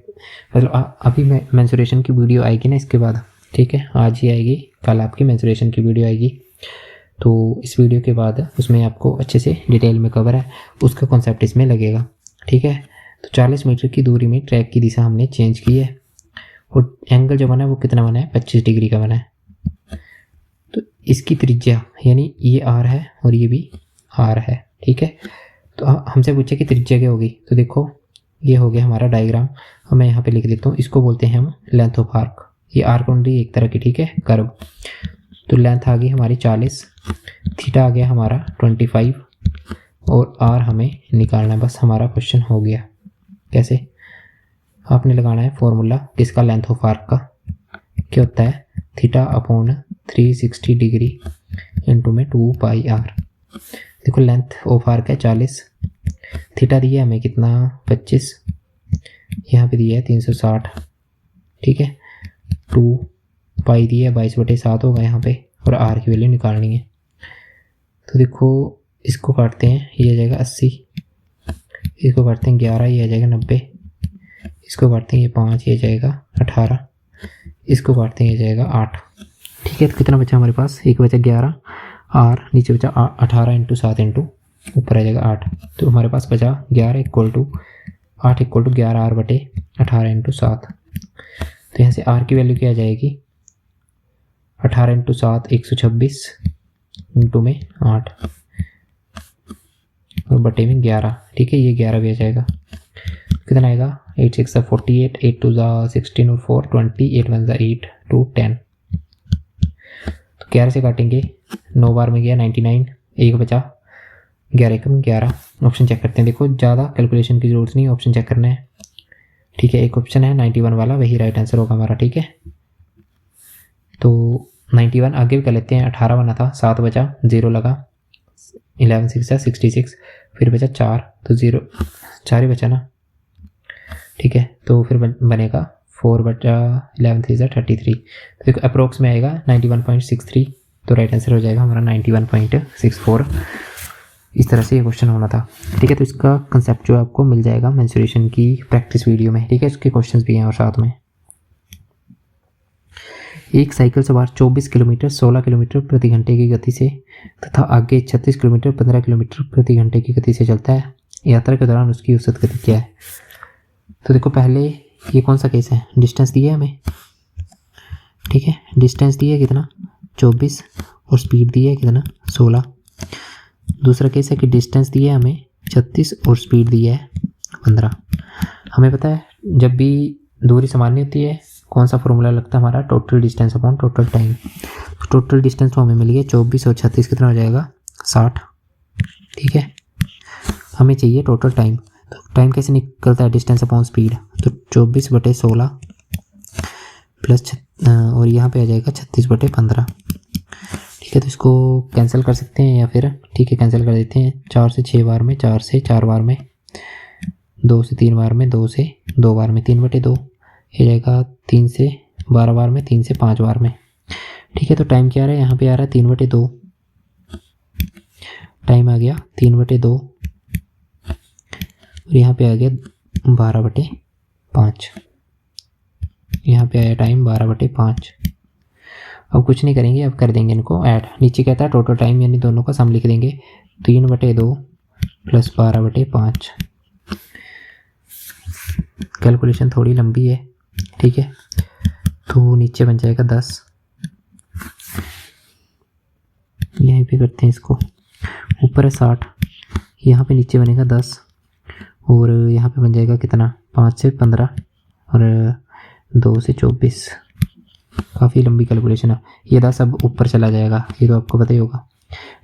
मतलब अभी मेंसुरेशन की वीडियो आएगी ना इसके बाद, ठीक है, आज ही आएगी, कल आपकी मेंसुरेशन की वीडियो आएगी, तो इस वीडियो के बाद उसमें आपको अच्छे से डिटेल में कवर है, उसका कॉन्सेप्ट इसमें लगेगा। ठीक है, तो 40 मीटर की दूरी में ट्रैक की दिशा हमने चेंज की है, और एंगल जो बना है वो कितना बना है, 25 डिग्री का बना है। तो इसकी त्रिज्या यानी ये आर है और ये भी आर है। ठीक है, तो हमसे पूछे कि त्रिज्या क्या होगी, तो देखो ये हो गया हमारा डायग्राम, और मैं यहाँ पे लिख देता हूँ, इसको बोलते हैं हम लेंथ ऑफ आर्क। ये आर्क ओनली एक तरह की, ठीक है, कर्व। तो लेंथ आ गई हमारी 40, थीटा आ गया हमारा 25, और आर हमें निकालना है। बस हमारा क्वेश्चन हो गया। कैसे, आपने लगाना है फॉर्मूला किसका, लेंथ ऑफ आर्क का क्या होता है, थीटा अपॉन 360 डिग्री इंटू में 2 पाई आर। देखो लेंथ ऑफ आर्क है 40, थीटा दिया हमें कितना 25, यहाँ पे दिया है 360, ठीक है। 2 पाई दिया है 22/7 होगा यहाँ पे, और आर की वैल्यू निकालनी है। तो देखो इसको काटते हैं, ये आ जाएगा 80, इसको काटते हैं 11, ये आ जाएगा 90, इसको काटते हैं ये 5, ये आ जाएगा 18, इसको काटते हैं ये जाएगा 8, ठीक है। तो कितना बचा हमारे पास, एक बचा 11, आर नीचे बचा 18 × 7 × ऊपर आ जाएगा 8। तो हमारे पास बचा 11 = 8 = 11r/18 × 7। तो यहाँ से आर की वैल्यू क्या आ जाएगी, 18 × 7 126 इंटू में 8 और बटे में 11, ठीक है। ये 11 भी आ जाएगा, कितना आएगा 8 6 48, 8 2 16 और 4 20, 8 1 8 2 10। तो 11 से काटेंगे, 9 बार में गया 99, एक बचा 11 कम 11। ऑप्शन चेक करते हैं, देखो ज़्यादा कैलकुलेशन की ज़रूरत नहीं, ऑप्शन चेक करना है, ठीक है। एक ऑप्शन है 91 वाला, वही राइट आंसर होगा हमारा, ठीक है। तो 91 आगे भी कर लेते हैं, 18 बना था, 7 बचा, 0 लगा, 11 6 66, फिर बचा 4, तो 0 4 ही बचा ना, ठीक है। तो फिर बनेगा 4 बचा 11 3 33, तो देखो अप्रोक्स में आएगा 91.63, तो राइट आंसर हो जाएगा हमारा 91.64। इस तरह से ये क्वेश्चन होना था, ठीक है। तो इसका कंसेप्ट जो आपको मिल जाएगा मेंसुरेशन की प्रैक्टिस वीडियो में, ठीक है। इसके क्वेश्चंस भी हैं और साथ में एक साइकिल सवार 24 किलोमीटर 16 किलोमीटर प्रति घंटे की गति से तथा आगे 36 किलोमीटर 15 किलोमीटर प्रति घंटे की गति से चलता है, यात्रा के दौरान उसकी औसत गति क्या है। तो देखो पहले ये कौन सा केस है, डिस्टेंस दिया है हमें, ठीक है। डिस्टेंस दिया है कितना 24 और स्पीड दिया है कितना 16। दूसरा केस है कि डिस्टेंस दिया है हमें 36 और स्पीड दिया है 15। हमें पता है जब भी दूरी समान नहीं होती है कौन सा फॉर्मूला लगता है हमारा, total distance upon total time. Total distance तो हमें मिल गया 24 और 36 कितना हो जाएगा 60, ठीक है। हमें चाहिए टोटल टाइम, तो टाइम कैसे निकलता है, डिस्टेंस अपॉन स्पीड, तो 24/16 प्लस और यहाँ पे आ जाएगा 36/15, ठीक है। तो इसको कैंसिल कर सकते हैं या फिर ठीक है कैंसिल कर देते हैं, 4 से 6 बार में, 4 से 4 बार में, 2 से 3 बार में, 2 से 2 बार में, 3/2 ये जाएगा, 3 से 12 बार में, 3 से 5 बार में, ठीक है। तो टाइम क्या आ रहा है, यहाँ पे आ रहा है 3/2, टाइम आ गया 3/2 और यहाँ पे आ गया 12/5, यहाँ पे आया टाइम 12/5। अब कुछ नहीं करेंगे, अब कर देंगे इनको ऐड। नीचे कहता है टोटल टाइम, यानी दोनों का सम लिख देंगे, 3/2 प्लस 12/5। कैलकुलेशन थोड़ी लंबी है, ठीक है। तो नीचे बन जाएगा 10, यहीं पे करते हैं इसको, ऊपर है 60, यहाँ पे नीचे बनेगा 10 और यहाँ पे बन जाएगा कितना 5 से 15 और 2 से 24। काफ़ी लंबी कैलकुलेशन है, ये 10 अब ऊपर चला जाएगा, ये तो आपको पता ही होगा,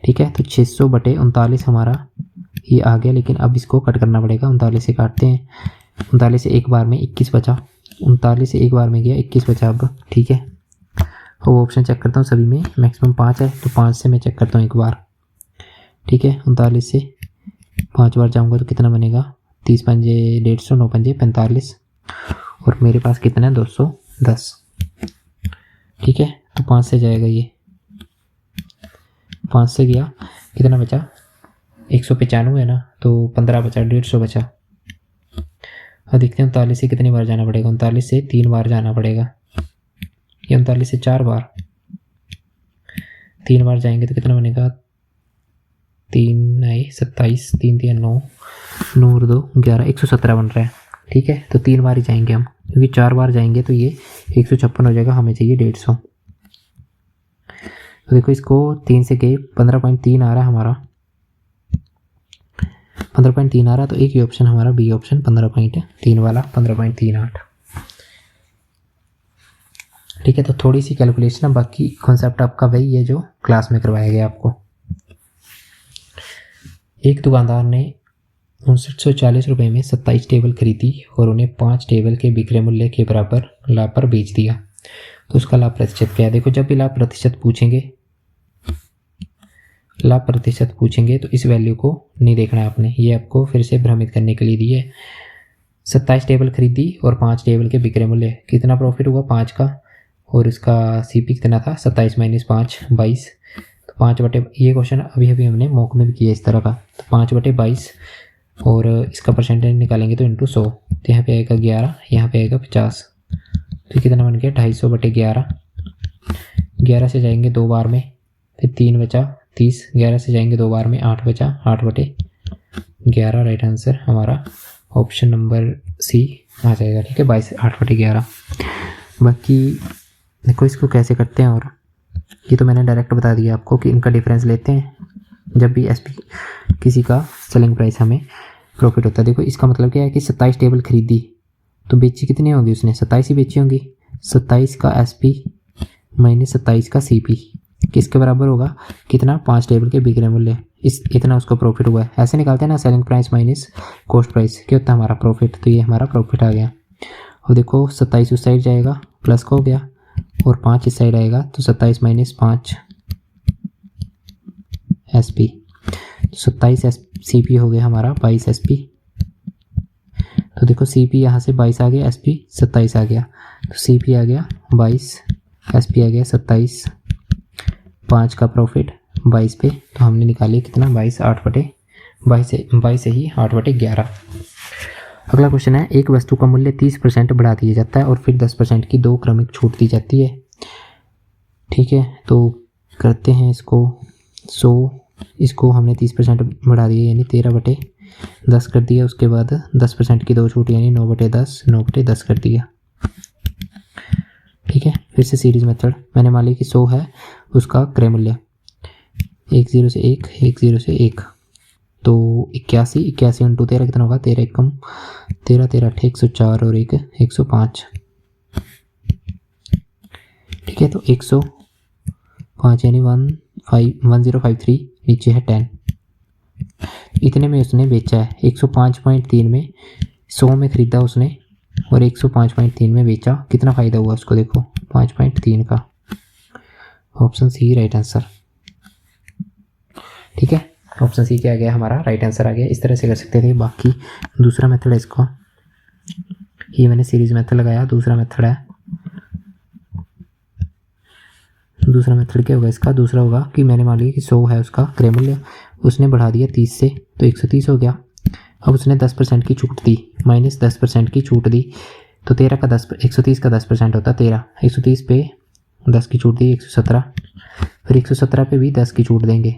ठीक है। तो 600/39 हमारा ये आ गया, लेकिन अब इसको कट करना पड़ेगा, 39 से काटते हैं, 39 से एक बार में 21 बचा, 39 से एक बार में गया 21 बचा अब, ठीक है। वो ऑप्शन चेक करता हूँ, सभी में मैक्सिमम 5 है, तो 5 से मैं चेक करता हूँ एक बार, ठीक है। 39 से 5 बार जाऊँगा तो कितना बनेगा, 30 पंजे 150, 9 पंजे 45 और मेरे पास कितना है 210, ठीक है। तो 5 से जाएगा ये, 5 से गया, कितना बचा 195 है ना, तो 15 बचा, 150 बचा। अब देखते हैं 39 से कितनी बार जाना पड़ेगा, 39 से 3 बार जाना पड़ेगा, ये 39 से 4 बार, 3 बार जाएंगे तो कितना बनेगा, 3 आए 27, 3 3 9, 9 और 2 11, 117 बन रहा है, ठीक है। तो 3 बार ही जाएंगे हम, क्योंकि 4 बार जाएंगे तो ये 156 हो जाएगा, हमें चाहिए 150। तो देखो इसको 3 से गए 15.3 आ रहा है हमारा, 15.3 आ रहा, तो एक ही ऑप्शन हमारा बी ऑप्शन 15.3 वाला 15.38, ठीक है। तो थोड़ी सी कैलकुलेशन है, बाकी कॉन्सेप्ट आपका वही है जो क्लास में करवाया गया आपको। एक दुकानदार ने 5940 रुपये में 27 टेबल खरीदी और उन्हें 5 टेबल के विक्रय मूल्य के बराबर लाभ पर बेच दिया, तो उसका लाभ प्रतिशत क्या है। देखो जब भी लाभ प्रतिशत पूछेंगे, लाभ प्रतिशत पूछेंगे तो इस वैल्यू को नहीं देखना है आपने, ये आपको फिर से भ्रमित करने के लिए दी है। 27 टेबल खरीदी और 5 टेबल के बिक्री मूल्य, कितना प्रॉफिट हुआ 5 का, और इसका सीपी कितना था 27 - 5 22। तो 5/, ये क्वेश्चन अभी अभी हमने मॉक में भी किया इस तरह का। तो 5/22 और इसका परसेंटेज निकालेंगे तो इंटू 100, तो यहाँ पे आएगा 11, यहाँ पे आएगा 50। तो कितना बन गया 250/11। 11 से जाएंगे 2 बार में, फिर 3 बचा 30, 11 से जाएंगे 2 बार में 8 बचा, 8/11। राइट आंसर हमारा ऑप्शन नंबर सी आ जाएगा। ठीक है, 22 8/11। बाकी देखो इसको कैसे करते हैं, और ये तो मैंने डायरेक्ट बता दिया आपको कि इनका डिफरेंस लेते हैं जब भी एसपी किसी का सेलिंग प्राइस हमें प्रॉफिट होता है। देखो इसका मतलब क्या है कि 27 टेबल खरीदी तो बेची कितनी होगी उसने, 27 ही बेची होंगी। 27 का एसपी - 27 का सीपी किसके बराबर होगा, कितना 5 टेबल के बिक्री मूल्य, इस इतना उसको प्रॉफिट हुआ है। ऐसे निकालते हैं ना, selling price minus cost price, क्या होता है हमारा प्रॉफिट। तो ये हमारा प्रॉफिट आ गया। और देखो 27 उस साइड जाएगा प्लस का हो गया, और 5 इस साइड आएगा तो 27 - 5 एसपी। तो 27 सीपी हो गया हमारा 22 एसपी। तो देखो सीपी यहाँ से 22 आ गया, एसपी 27 आ गया। तो सीपी आ गया 22, एसपी आ गया 27, 5 का प्रॉफिट 22 पे, तो हमने निकाली कितना 22 से ही 8/11। अगला क्वेश्चन है, एक वस्तु का मूल्य 30% बढ़ा दिया जाता है और फिर 10% की 2 क्रमिक छूट दी जाती है। ठीक है, तो करते हैं इसको। इसको हमने 30% बढ़ा दिया यानी 13/10 कर दिया। उसके बाद 10% की 2 छूट यानी 9/10, 9/10 कर दिया। ठीक है, फिर से सीरीज मेथड। मैंने मान लिया कि 100 है उसका क्रय मूल्य, 1 0 से 1, 1 0 से 1, तो 81 × 13 कितना होगा, 13 × 13 13 8 104 और 1 105। ठीक है, तो 105 यानी 1053, नीचे है 10। इतने में उसने बेचा है, 105.3 में, 100 में खरीदा उसने और 105.3 में बेचा। कितना फ़ायदा हुआ उसको, देखो 5.3 का। Option C right answer. ठीक है, ऑप्शन सी क्या आ गया हमारा राइट आंसर आ गया। इस तरह से कर सकते थे। बाकी दूसरा मेथड है इसको, ये मैंने सीरीज मेथड लगाया। दूसरा मेथड है, दूसरा मेथड क्या होगा इसका, दूसरा होगा कि मैंने मान लिया कि 100 है उसका क्रय मूल्य, उसने बढ़ा दिया 30 से तो 130 हो गया। अब उसने 10% की छूट दी, -10% की छूट दी, तो 130 का 10% होता है 13। 130 पे 10 की छूट दी 117, फिर 117 पे भी 10 की छूट देंगे।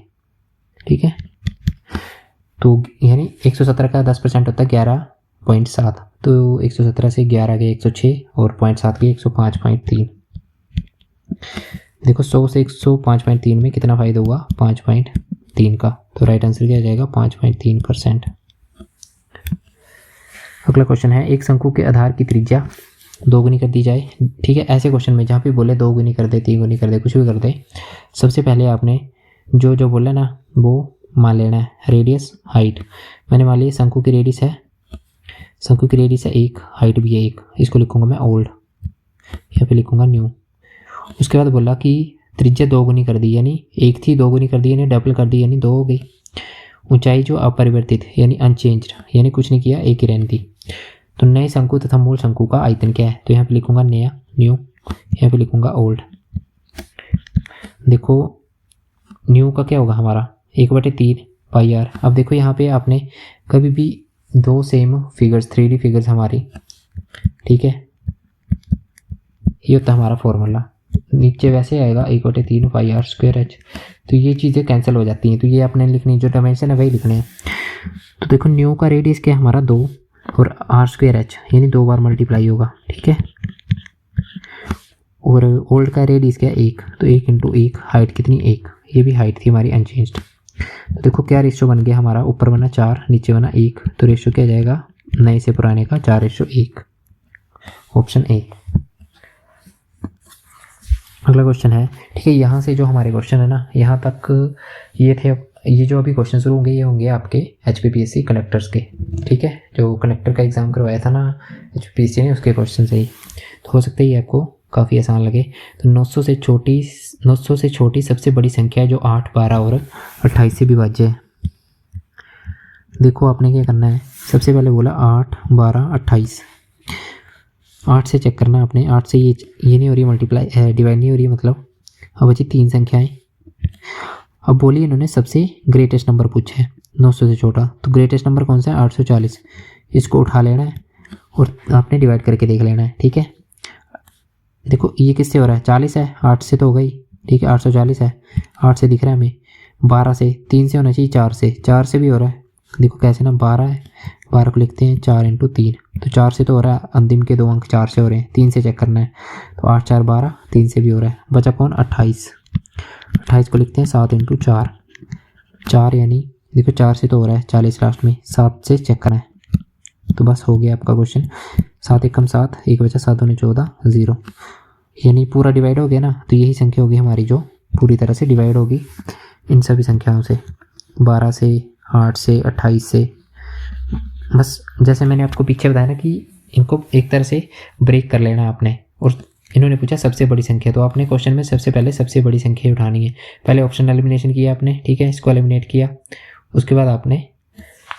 ठीक है, तो यानी 117 का 10% होता है 11.7, तो 117 से 11 गए 106 और 0.7 गए 105.3। देखो 100 से 105.3 में कितना फ़ायदा हुआ, 5.3 का। तो राइट आंसर क्या आ जाएगा 5.3%। अगला क्वेश्चन है, एक शंकु के आधार की त्रिज्या 2 गुनी कर दी जाए। ठीक है, ऐसे क्वेश्चन में जहाँ पे बोले 2 गुनी कर दे, 3 गुनी कर दे, कुछ भी कर दे, सबसे पहले आपने जो बोला ना वो मान लेना है। रेडियस हाइट, मैंने मान लिया शंकु की रेडियस है, शंकु की रेडियस है 1, हाइट भी है 1, इसको लिखूंगा मैं ओल्ड, यहाँ पे लिखूंगा न्यू। उसके बाद बोला कि त्रिज्या 2 गुनी कर दी, यानी 1 थी 2 गुनी कर दी यानी डबल कर दी यानी 2 हो गई। ऊंचाई जो अपरिवर्तित यानी अनचेंज्ड, यानी कुछ नहीं किया, एक ही रहनी थी। तो नए शंकु तथा मूल शंकु का आयतन क्या है, तो यहाँ पे लिखूंगा नया न्यू, यहाँ पे लिखूंगा ओल्ड। देखो न्यू का क्या होगा हमारा 1/3 पाई आर। अब देखो यहाँ पे आपने कभी भी 2 सेम फिगर्स 3D फिगर्स हमारी, ठीक है, ये होता है हमारा फॉर्मूला। नीचे वैसे आएगा 1/3 पाई आर स्क्वायर एच, तो ये चीज़ें कैंसिल हो जाती हैं। तो ये आपने लिखनी, जो डायमेंशन है वही लिखने हैं। तो देखो न्यू का रेडियस क्या है हमारा 2 और आर स्क्वायर एच यानी 2 बार मल्टीप्लाई होगा। ठीक है, और ओल्ड का रेडियस क्या है 1, तो 1 × 1, हाइट कितनी 1, ये भी हाइट थी हमारी अनचेंज्ड। तो देखो क्या रेशियो बन गया हमारा, ऊपर बना 4 नीचे बना 1, तो रेशियो क्या जाएगा नए से पुराने का 4:1। Option A. अगला क्वेश्चन है, ठीक है, यहाँ से जो हमारे क्वेश्चन है ना यहाँ तक ये थे। ये जो अभी क्वेश्चन शुरू होंगे ये होंगे आपके HPPSC कनेक्टर्स के। ठीक है, जो कनेक्टर का एग्ज़ाम करवाया था ना HPPSC ने, उसके क्वेश्चन से ही। तो हो सकता है ये आपको काफ़ी आसान लगे। तो 900 से छोटी सबसे बड़ी संख्या है जो 8, 12 और 28 से विभाज्य है। देखो आपने क्या करना है, सबसे पहले बोला 8, 12, 28। 8 से चेक करना आपने, 8 से ये नहीं हो रही मल्टीप्लाई, डिवाइड नहीं हो रही, मतलब अब बची 3 संख्याएं। अब बोलिए इन्होंने सबसे ग्रेटेस्ट नंबर पूछा है 900 से छोटा, तो ग्रेटेस्ट नंबर कौन सा है 840। इसको उठा लेना है और आपने डिवाइड करके देख लेना है, ठीक है। देखो ये किससे हो रहा है, 40 है, 8 से तो हो गई, ठीक है 840 है, 8 से दिख रहा है हमें, 12 से, 3 से होना चाहिए, 4 से भी हो रहा है। देखो कैसे ना, 12 है, 12 को लिखते हैं 4 × 3, तो 4 से तो हो रहा है, अंतिम के 2 अंक 4 से हो रहे हैं, 3 से चेक करना है, तो 8, 4, 12, 3 से भी हो रहा है। बचा कौन, 28, 28 को लिखते हैं 7 × 4, 4 यानी देखो 4 से तो हो रहा है, 40 लास्ट में, 7 से चेक करना है। तो बस हो गया आपका क्वेश्चन। 7 × 1 7, 1 बचा, 7 दूनी 14, 0, यानी पूरा डिवाइड हो गया ना। तो यही संख्या होगी हमारी जो पूरी तरह से डिवाइड होगी इन सभी संख्याओं से, 12 से, 8 से, 28 से। बस जैसे मैंने आपको पीछे बताया ना कि इनको एक तरह से ब्रेक कर लेना आपने। और इन्होंने पूछा सबसे बड़ी संख्या, तो आपने क्वेश्चन में सबसे पहले सबसे बड़ी संख्या उठानी है। पहले ऑप्शन एलिमिनेशन किया आपने, ठीक है, इसको एलिमिनेट किया, उसके बाद आपने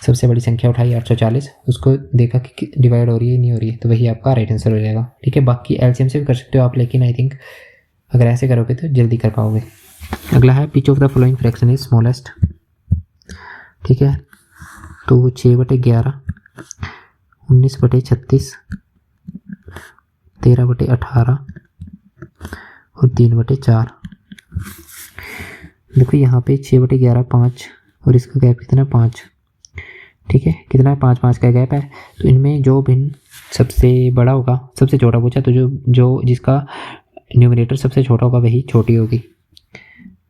सबसे बड़ी संख्या उठाई 840, उसको देखा कि डिवाइड हो रही है नहीं हो रही है, तो वही आपका राइट आंसर हो जाएगा, ठीक है। बाकी एलसीएम से भी कर सकते हो आप, लेकिन आई थिंक अगर ऐसे करोगे तो जल्दी कर पाओगे। अगला है pitch of the following fraction is smallest, ठीक है। तो 6/11, 19/36, 13/18 और 3/4। देखो यहाँ पे 6/11 5 और इसका गैप कितना 5, ठीक है, कितना है 5, 5 का गैप है। तो इनमें जो भिन्न सबसे बड़ा होगा, सबसे छोटा पूछा, तो जो जिसका न्यूमरेटर सबसे छोटा होगा वही छोटी होगी।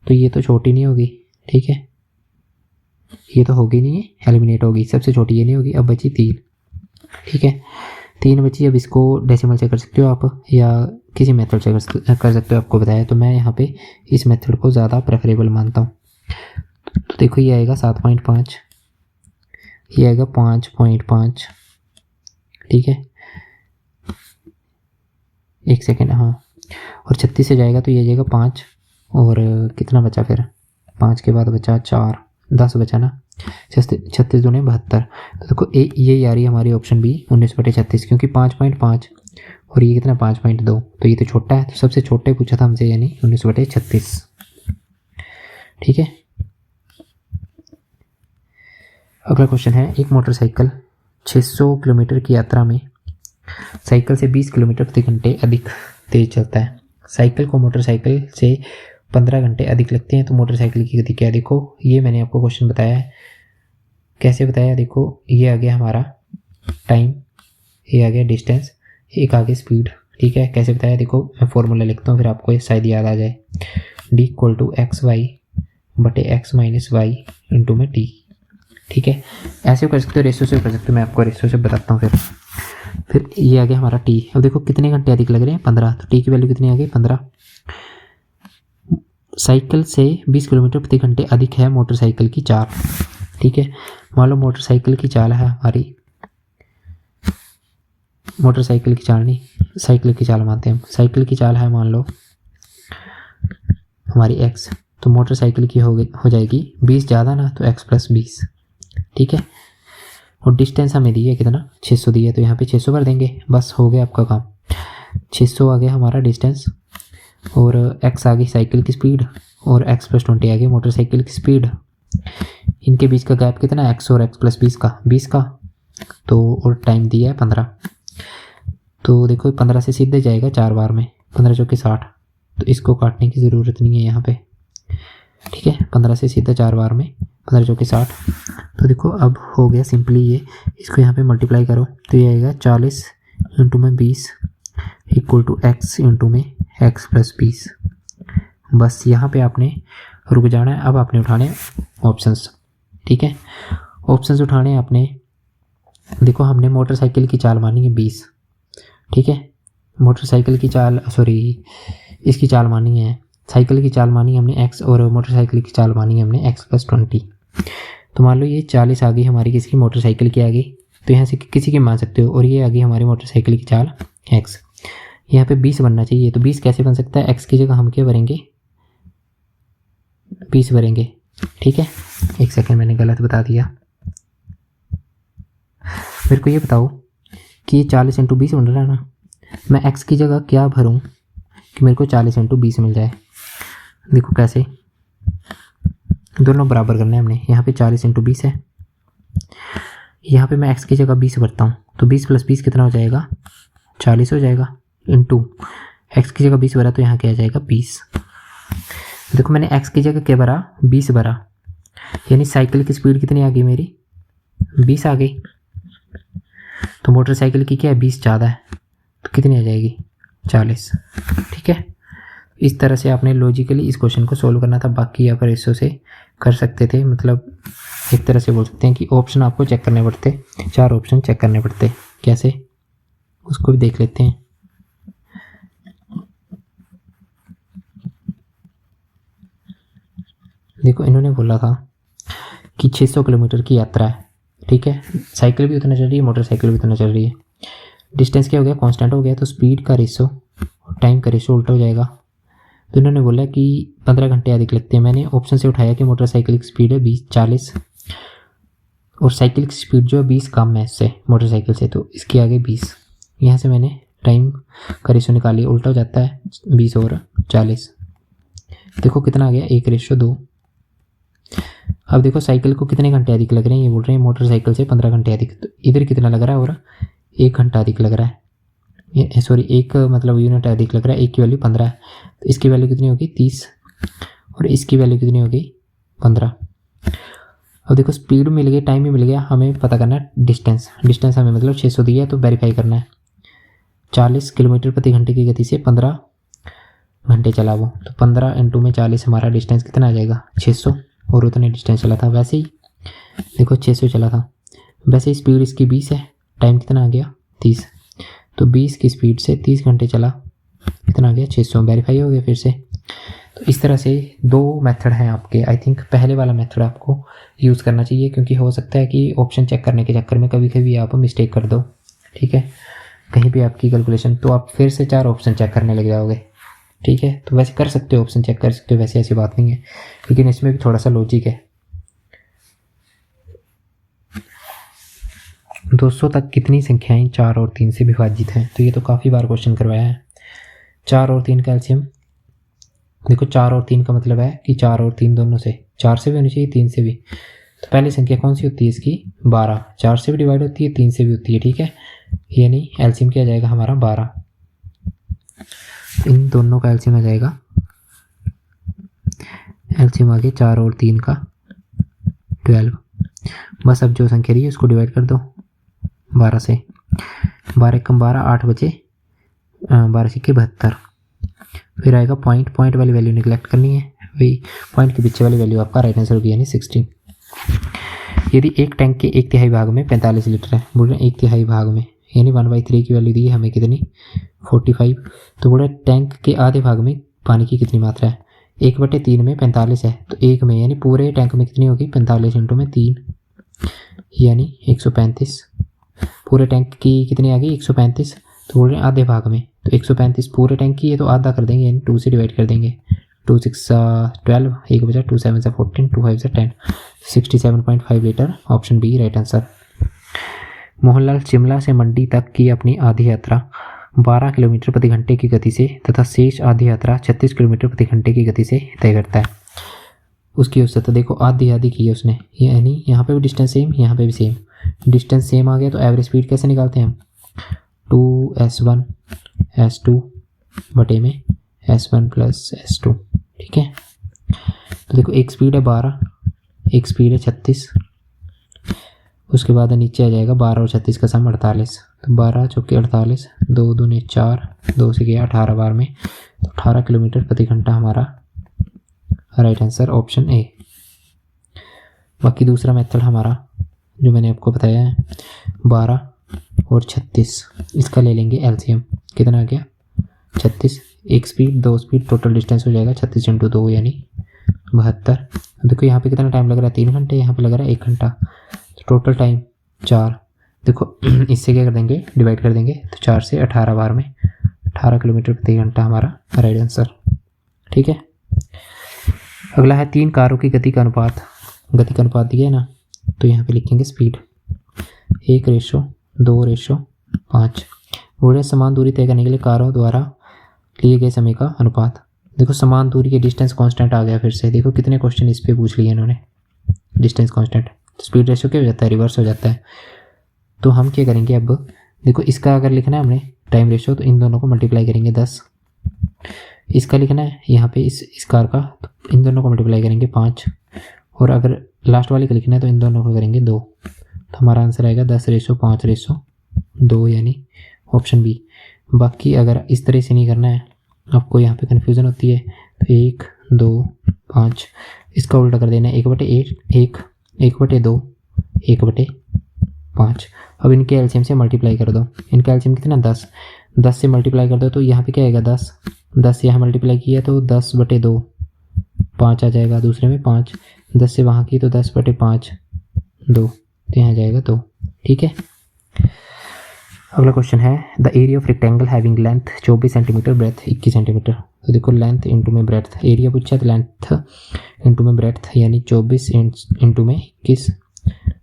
तो ये तो छोटी नहीं होगी, ठीक है, ये तो होगी नहीं, एलिमिनेट होगी, सबसे छोटी ये नहीं होगी। अब बची 3, ठीक है, 3 बची। अब इसको डेसिमल से कर सकते हो आप या किसी मेथड से कर सकते हो, आपको बताया। तो मैं यहाँ पे इस मेथड को ज़्यादा प्रेफरेबल मानता हूँ। तो देखो ये आएगा 7.5, ये आएगा 5.5, ठीक है, 1 सेकेंड, हाँ, और 36 से जाएगा तो ये जाएगा 5, और कितना बचा फिर, 5 के बाद बचा 4, 10 बचा ना, 36 दूने 72। तो देखो ये आ रही है हमारी ऑप्शन बी 19/36, क्योंकि 5.5 और ये कितना 5.2, तो ये तो छोटा है, तो सबसे छोटे पूछा था हमसे, यानी 19/36, ठीक है। अगला क्वेश्चन है, एक मोटरसाइकिल 600 किलोमीटर की यात्रा में साइकिल से 20 किलोमीटर प्रति घंटे अधिक तेज चलता है। साइकिल को मोटरसाइकिल से 15 घंटे अधिक लगते हैं, तो मोटरसाइकिल की गति क्या है। देखो ये मैंने आपको क्वेश्चन बताया है, कैसे बताया, देखो ये आ गया हमारा टाइम, ये आ गया डिस्टेंस, एक आ गया स्पीड, ठीक है। कैसे बताया, देखो मैं फॉर्मूला लिखता हूँ, फिर आपको ये शायद याद आ जाए। d = x y इंटू में t, ठीक है। ऐसे कर सकते हो, रेशो से कर सकते हो, मैं आपको रेशो से बताता हूँ। फिर ये आ गया हमारा टी। अब देखो कितने घंटे अधिक लग रहे हैं, 15, तो टी की वैल्यू कितनी आ गई 15। साइकिल से 20 किलोमीटर प्रति घंटे अधिक है मोटरसाइकिल की चाल, ठीक है। मान लो मोटरसाइकिल की चाल है हमारी, मोटरसाइकिल की चाल नहीं, साइकिल की चाल मानते हैं हम। साइकिल की चाल है मान लो हमारी x, तो मोटरसाइकिल की हो जाएगी 20 ज़्यादा ना, तो x + 20, ठीक है। और डिस्टेंस हमें दी है कितना 600 दी है, तो यहाँ पे 600 भर देंगे, बस हो गया आपका काम। 600 आ गया हमारा डिस्टेंस, और x आ गई साइकिल की स्पीड, और x + 20 आ गई मोटरसाइकिल की स्पीड। इनके बीच का गैप कितना है, x और x + 20 का, तो और टाइम दिया है 15। तो देखो 15 से सीधे जाएगा 4 बार में, 15 × 60, तो इसको काटने की ज़रूरत नहीं है यहाँ पे, ठीक है। 15 से सीधा 4 बार में, 15 × 60, तो देखो अब हो गया सिंपली ये, इसको यहाँ पे मल्टीप्लाई करो तो ये आएगा 40 × 20 = x × x + 20। बस यहाँ पे आपने रुक जाना है। अब आपने उठाने ऑप्शंस, ठीक है, ऑप्शंस उठाने आपने। देखो हमने मोटरसाइकिल की चाल मानी है 20, ठीक है, मोटरसाइकिल की चाल, सॉरी इसकी चाल मानी है, साइकिल की चाल मानी हमने x, और मोटरसाइकिल की चाल मानी हमने x + 20। तो मान लो ये 40 आ गई हमारी, किसकी, मोटरसाइकिल की आ गई, तो यहाँ से किसी की मान सकते हो, और ये आ गई हमारी मोटरसाइकिल की चाल x। यहाँ पे 20 बनना चाहिए। तो 20 कैसे बन सकता है, x की जगह हम क्या भरेंगे, 20 भरेंगे। ठीक है, एक सेकेंड, मैंने गलत बता दिया। मेरे को ये बताओ कि ये 40 × 20 बन रहा है ना, मैं x की जगह क्या भरूँ कि मेरे को 40 × 20 मिल जाए। देखो कैसे, दोनों बराबर करने हैं हमने। यहाँ पे 40 × 20 है, यहाँ पे मैं x की जगह 20 भरता हूँ, तो 20 + 20 कितना हो जाएगा, 40 हो जाएगा। इंटू x की जगह 20 भरा तो यहाँ क्या आ जाएगा, 20। देखो मैंने x की जगह क्या भरा, 20 भरा, यानी साइकिल की स्पीड कितनी आ गई मेरी, 20 आ गई। तो मोटरसाइकिल की क्या है, 20 ज़्यादा है, तो कितनी आ जाएगी, 40। ठीक है, इस तरह से आपने लॉजिकली इस क्वेश्चन को सोल्व करना था। बाकी आप रेशो से कर सकते थे, मतलब एक तरह से बोल सकते हैं कि ऑप्शन आपको चेक करने पड़ते, 4 ऑप्शन चेक करने पड़ते। कैसे, उसको भी देख लेते हैं। देखो इन्होंने बोला था कि 600 किलोमीटर की यात्रा है। ठीक है, साइकिल भी उतना चल रही है, मोटरसाइकिल भी उतना चल रही है। डिस्टेंस क्या हो गया, कांस्टेंट हो गया, तो स्पीड का रेशो और टाइम का रेशो उल्टा हो जाएगा। तो इन्होंने बोला कि 15 घंटे अधिक लगते हैं। मैंने ऑप्शन से उठाया कि मोटरसाइकिल की स्पीड है 40 और साइकिल की स्पीड जो है 20 कम है इससे, मोटरसाइकिल से, तो इसके आगे 20। यहाँ से मैंने टाइम का रेशो निकाल लिया, उल्टा हो जाता है 20 और 40। देखो कितना आ गया, 1:2। अब देखो साइकिल को कितने घंटे अधिक लग रहे हैं, ये बोल रहे हैं मोटरसाइकिल से 15 घंटे अधिक। तो इधर कितना लग रहा है, और 1 घंटा अधिक लग रहा है, ये सॉरी 1 मतलब यूनिट अधिक लग रहा है। 1 की वैल्यू 15 है, तो इसकी वैल्यू कितनी होगी, 30, और इसकी वैल्यू कितनी होगी, 15। अब देखो स्पीड मिल गई, टाइम भी मिल गया, हमें पता करना है डिस्टेंस। डिस्टेंस हमें मतलब 600 दिया है, तो वेरीफाई करना है। 40 किलोमीटर प्रति घंटे की गति से 15 घंटे चला वो, तो 15 × 40 हमारा डिस्टेंस कितना आ जाएगा, 600, और उतने डिस्टेंस चला था। वैसे ही देखो 600 चला था, वैसे ही स्पीड इसकी 20 है, टाइम कितना आ गया, 30, तो 20 की स्पीड से 30 घंटे चला, कितना आ गया, 600। वेरीफाई हो गया फिर से। तो इस तरह से 2 मेथड हैं आपके। आई थिंक पहले वाला मेथड आपको यूज़ करना चाहिए, क्योंकि हो सकता है कि ऑप्शन चेक करने के चक्कर में कभी कभी आप मिस्टेक कर दो। ठीक है, कहीं भी आपकी कैलकुलेशन, तो आप फिर से 4 ऑप्शन चेक करने लग जाओगे। ठीक है, तो वैसे कर सकते हो, ऑप्शन चेक कर सकते हो, वैसे ऐसी बात नहीं है, लेकिन इसमें भी थोड़ा सा लॉजिक है। 200 तक कितनी संख्याएं 4 और 3 से विभाजित हैं, तो ये तो काफ़ी बार क्वेश्चन करवाया है। 4 और 3 का एलसीएम देखो, 4 और 3 का मतलब है कि 4 और 3 दोनों से, 4 से भी होनी चाहिए, 3 से भी। तो पहली संख्या कौन सी होती है इसकी, 12, 4 से भी डिवाइड होती है, 3 से भी होती है। ठीक है, यानी एलसीएम क्या जाएगा हमारा, 12। इन दोनों का एलसीएम आ जाएगा, एलसीएम आगे 4 और 3 का 12। बस अब जो संख्या रही है उसको डिवाइड कर दो 12 से, 12 कम 12, 8 बचे, 12 सिक्के 72। फिर आएगा पॉइंट, पॉइंट वाली वैल्यू निगलेक्ट करनी है, वही पॉइंट के पीछे वाली वैल्यू आपका राइट आंसर होगी, यानी 16। यदि एक टैंक के 1/3 भाग में 45 लीटर है, बोल रहे हैं 1/3 भाग में, यानी 1/3 की वैल्यू दी है हमें कितनी, 45। तो बोल रहे टैंक के आधे भाग में पानी की कितनी मात्रा है, 1/3 में 45 है, तो 1 में यानी पूरे टैंक में कितनी होगी, 45 × 3 यानी 135। पूरे टैंक की कितनी आ गई, 135। तो बोल रहे हैं आधे भाग में, तो 135 पूरे टैंक की है, तो आधा कर देंगे, यानी 2 से डिवाइड कर देंगे। 2 6 12, 1 बचा, 2 7 14, 2 5 10, 67.5 लीटर, option B right answer. Mohanlal Shimla से मंडी तक की अपनी आधी यात्रा 12 किलोमीटर प्रति घंटे की गति से तथा शेष आधी यात्रा 36 किलोमीटर प्रति घंटे की गति से तय करता है। उसकी औसत देखो, आधी आधी की है उसने, यानी यहाँ पे भी डिस्टेंस सेम, यहाँ पे भी सेम, डिस्टेंस सेम आ गया, तो एवरेज स्पीड कैसे निकालते हैं हम, 2s1 s2 बटे में s1 + s2। ठीक है, तो देखो एक स्पीड है 12, एक स्पीड है 36, उसके बाद नीचे आ जाएगा 12 और 36 का सम 48, तो 12 चौके 48, 2 दूने 4, 2 से गया 18 बार में, तो 18 किलोमीटर प्रति घंटा हमारा राइट आंसर, ऑप्शन ए। बाकी दूसरा मेथड हमारा जो मैंने आपको बताया है 12 और 36, इसका ले लेंगे एलसीएम, कितना आ गया 36, एक स्पीड 2 स्पीड, टोटल डिस्टेंस हो जाएगा 36 × 2 यानी 72। देखो यहाँ पे कितना टाइम लग रहा है, 3 घंटे, यहाँ पे लग रहा है 1 घंटा, तो टोटल टाइम 4। देखो इससे क्या कर देंगे, डिवाइड कर देंगे, तो 4 से 18 बार में 18 किलोमीटर प्रति घंटा हमारा राइट आंसर। ठीक है, अगला है 3 कारों की गति का अनुपात दिया है ना, तो यहाँ पे लिखेंगे स्पीड 1:2:5। घोड़े समान दूरी तय करने के लिए कारों द्वारा लिए गए समय का अनुपात। देखो समान दूरी के डिस्टेंस कांस्टेंट आ गया फिर से। देखो कितने क्वेश्चन इस पे पूछ लिए इन्होंने, डिस्टेंस कांस्टेंट। तो स्पीड रेशियो क्या हो जाता है, रिवर्स हो जाता है। तो हम क्या करेंगे, अब देखो इसका अगर लिखना है हमने टाइम रेशियो, तो इन दोनों को मल्टीप्लाई करेंगे 10। इसका लिखना है यहाँ पे इस कार का, तो इन दोनों को मल्टीप्लाई करेंगे 5। और अगर लास्ट वाले का लिखना है तो इन दोनों को करेंगे 2। तो हमारा आंसर आएगा 10:5:2, यानी ऑप्शन बी। बाकी अगर इस तरह से नहीं करना है, आपको यहाँ पे कन्फ्यूज़न होती है, तो 1, 2, 5 इसका उल्टा कर देना है 1/8, 1/2, 1/5। अब इनके एलसीएम से मल्टीप्लाई कर दो। इनका एलसीएम कितना 10 से मल्टीप्लाई कर दो तो यहाँ पे क्या आएगा 10 यहाँ मल्टीप्लाई किया तो 10/2, 5 आ जाएगा, दूसरे में 5, 10 से वहाँ की तो 10/5, 2, तो यहाँ जाएगा 2। ठीक है, अगला क्वेश्चन है the area of rectangle having length 24 centimetre, breadth 21 centimetre. तो देखो लेंथ इंटू में ब्रेथ, एरिया पूछा तो लेंथ इंटू में ब्रेथ, यानी 24 इंटू में 21,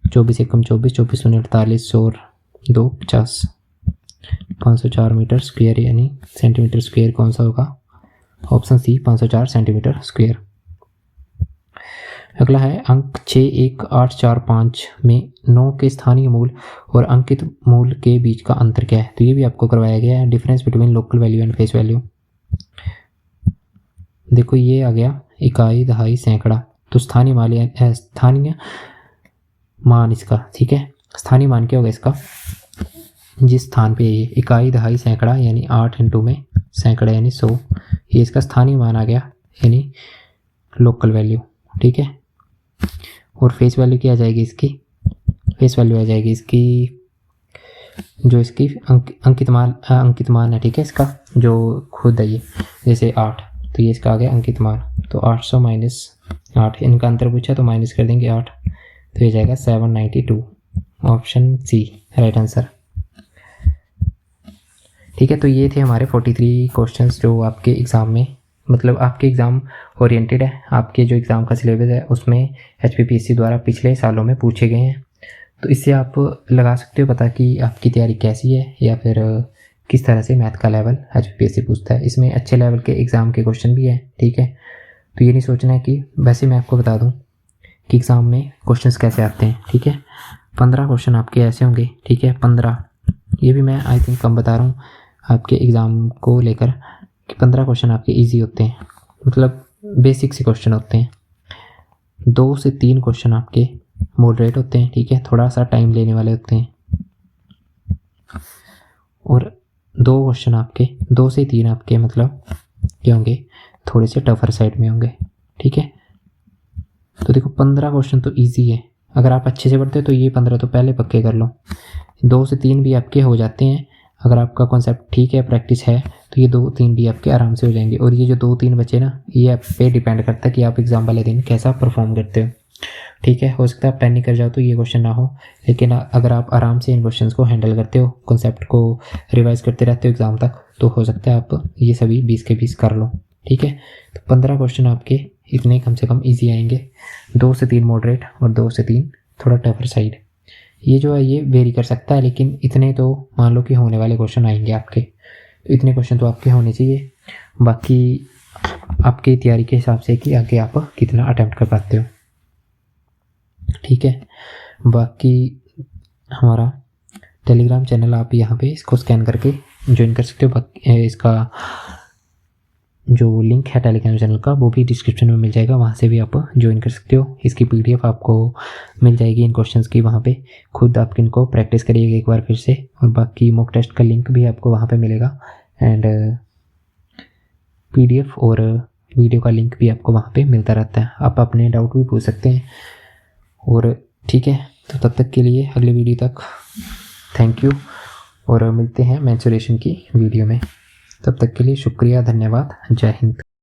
24 एकम 24, 24 दूनी 48 और 2 50, 504 मीटर स्क्वायर, यानी सेंटीमीटर स्क्वायर कौन सा होगा, ऑप्शन सी 504 सेंटीमीटर स्क्वायर। अगला है अंक 61845 में 9 के स्थानीय मूल और अंकित मूल के बीच का अंतर क्या है। तो ये भी आपको करवाया गया है, difference between local value and face value. देखो ये आ गया इकाई, दहाई, सैकड़ा। तो स्थानीय मान इसका, ठीक है, स्थानीय मान क्या होगा इसका, जिस स्थान पे ये इकाई, दहाई, सैकड़ा यानी 8 इंटू में सैकड़ा यानी 100, ये इसका स्थानीय मान आ गया, यानी लोकल वैल्यू। ठीक है, और फेस वैल्यू क्या आ जाएगी इसकी, फेस वैल्यू आ जाएगी इसकी जो इसकी अंकित मान है। ठीक है, इसका जो खुद है ये, जैसे 8, तो ये इसका आ गया अंकित मान। तो 800 माइनस 8, इनका अंतर पूछा तो माइनस कर देंगे 8, तो ये जाएगा 792, ऑप्शन सी राइट आंसर। ठीक है, तो ये थे हमारे 43 क्वेश्चंस जो आपके एग्ज़ाम में, मतलब आपके एग्ज़ाम ओरिएंटेड है। आपके जो एग्ज़ाम का सिलेबस है उसमें HPPSC द्वारा पिछले सालों में पूछे गए हैं। तो इससे आप लगा सकते हो पता कि आपकी तैयारी कैसी है, या फिर किस तरह से मैथ का लेवल HPPSC पूछता है। इसमें अच्छे लेवल के एग्ज़ाम के क्वेश्चन भी हैं। ठीक है, तो ये नहीं सोचना है कि, वैसे मैं आपको बता दूँ कि एग्ज़ाम में क्वेश्चन कैसे आते हैं। ठीक है, 15 क्वेश्चन आपके ऐसे होंगे। ठीक है, 15, ये भी मैं आई थिंक कम बता रहा हूँ आपके एग्ज़ाम को लेकर कि 15 क्वेश्चन आपके इजी होते हैं, मतलब बेसिक से क्वेश्चन होते हैं। 2 से 3 क्वेश्चन आपके मॉडरेट होते हैं। ठीक है, थोड़ा सा टाइम लेने वाले होते हैं, और 2 क्वेश्चन आपके 2 से 3 आपके मतलब क्या होंगे, थोड़े से टफर साइड में होंगे। ठीक है, तो देखो 15 क्वेश्चन तो इजी है, अगर आप अच्छे से पढ़ते हो तो ये 15 तो पहले पक्के कर लो। 2 से 3 भी आपके हो जाते हैं, अगर आपका कॉन्सेप्ट ठीक है, प्रैक्टिस है, तो ये 2-3 भी आपके आराम से हो जाएंगे। और ये जो 2-3 बचे ना, ये आप पे डिपेंड करता है कि आप एग्ज़ाम वाले दिन कैसा परफॉर्म करते हो। ठीक है, हो सकता है आप पैनिक कर जाओ तो ये क्वेश्चन ना हो, लेकिन अगर आप आराम से इन क्वेश्चंस को हैंडल करते हो, कॉन्सेप्ट को रिवाइज करते रहते हो एग्ज़ाम तक, तो हो सकता है आप ये सभी 20 के 20 कर लो। ठीक है, तो 15 क्वेश्चन आपके इतने कम से कम ईजी आएंगे, 2 से 3 मॉडरेट और 2 से 3 थोड़ा टफर साइड। ये जो है ये वेरी कर सकता है, लेकिन इतने तो मान लो कि होने वाले क्वेश्चन आएंगे आपके, तो इतने क्वेश्चन तो आपके होने चाहिए। बाकी आपकी तैयारी के हिसाब से कि आगे आप कितना अटेम्प्ट कर पाते हो। ठीक है, बाकी हमारा टेलीग्राम चैनल आप यहाँ पे इसको स्कैन करके ज्वाइन कर सकते हो। इसका जो लिंक है टेलीग्राम चैनल का वो भी डिस्क्रिप्शन में मिल जाएगा, वहाँ से भी आप ज्वाइन कर सकते हो। इसकी PDF आपको मिल जाएगी इन क्वेश्चंस की, वहाँ पे खुद आप इनको प्रैक्टिस करिएगा एक बार फिर से। और बाकी मॉक टेस्ट का लिंक भी आपको वहाँ पे मिलेगा, एंड PDF और वीडियो का लिंक भी आपको वहाँ पे मिलता रहता है, आप अपने डाउट भी पूछ सकते हैं। और ठीक है, तो तब तक के लिए अगले वीडियो तक थैंक यू, और मिलते हैं मेंसुरेशन की वीडियो में। तब तक के लिए शुक्रिया, धन्यवाद, जय हिंद।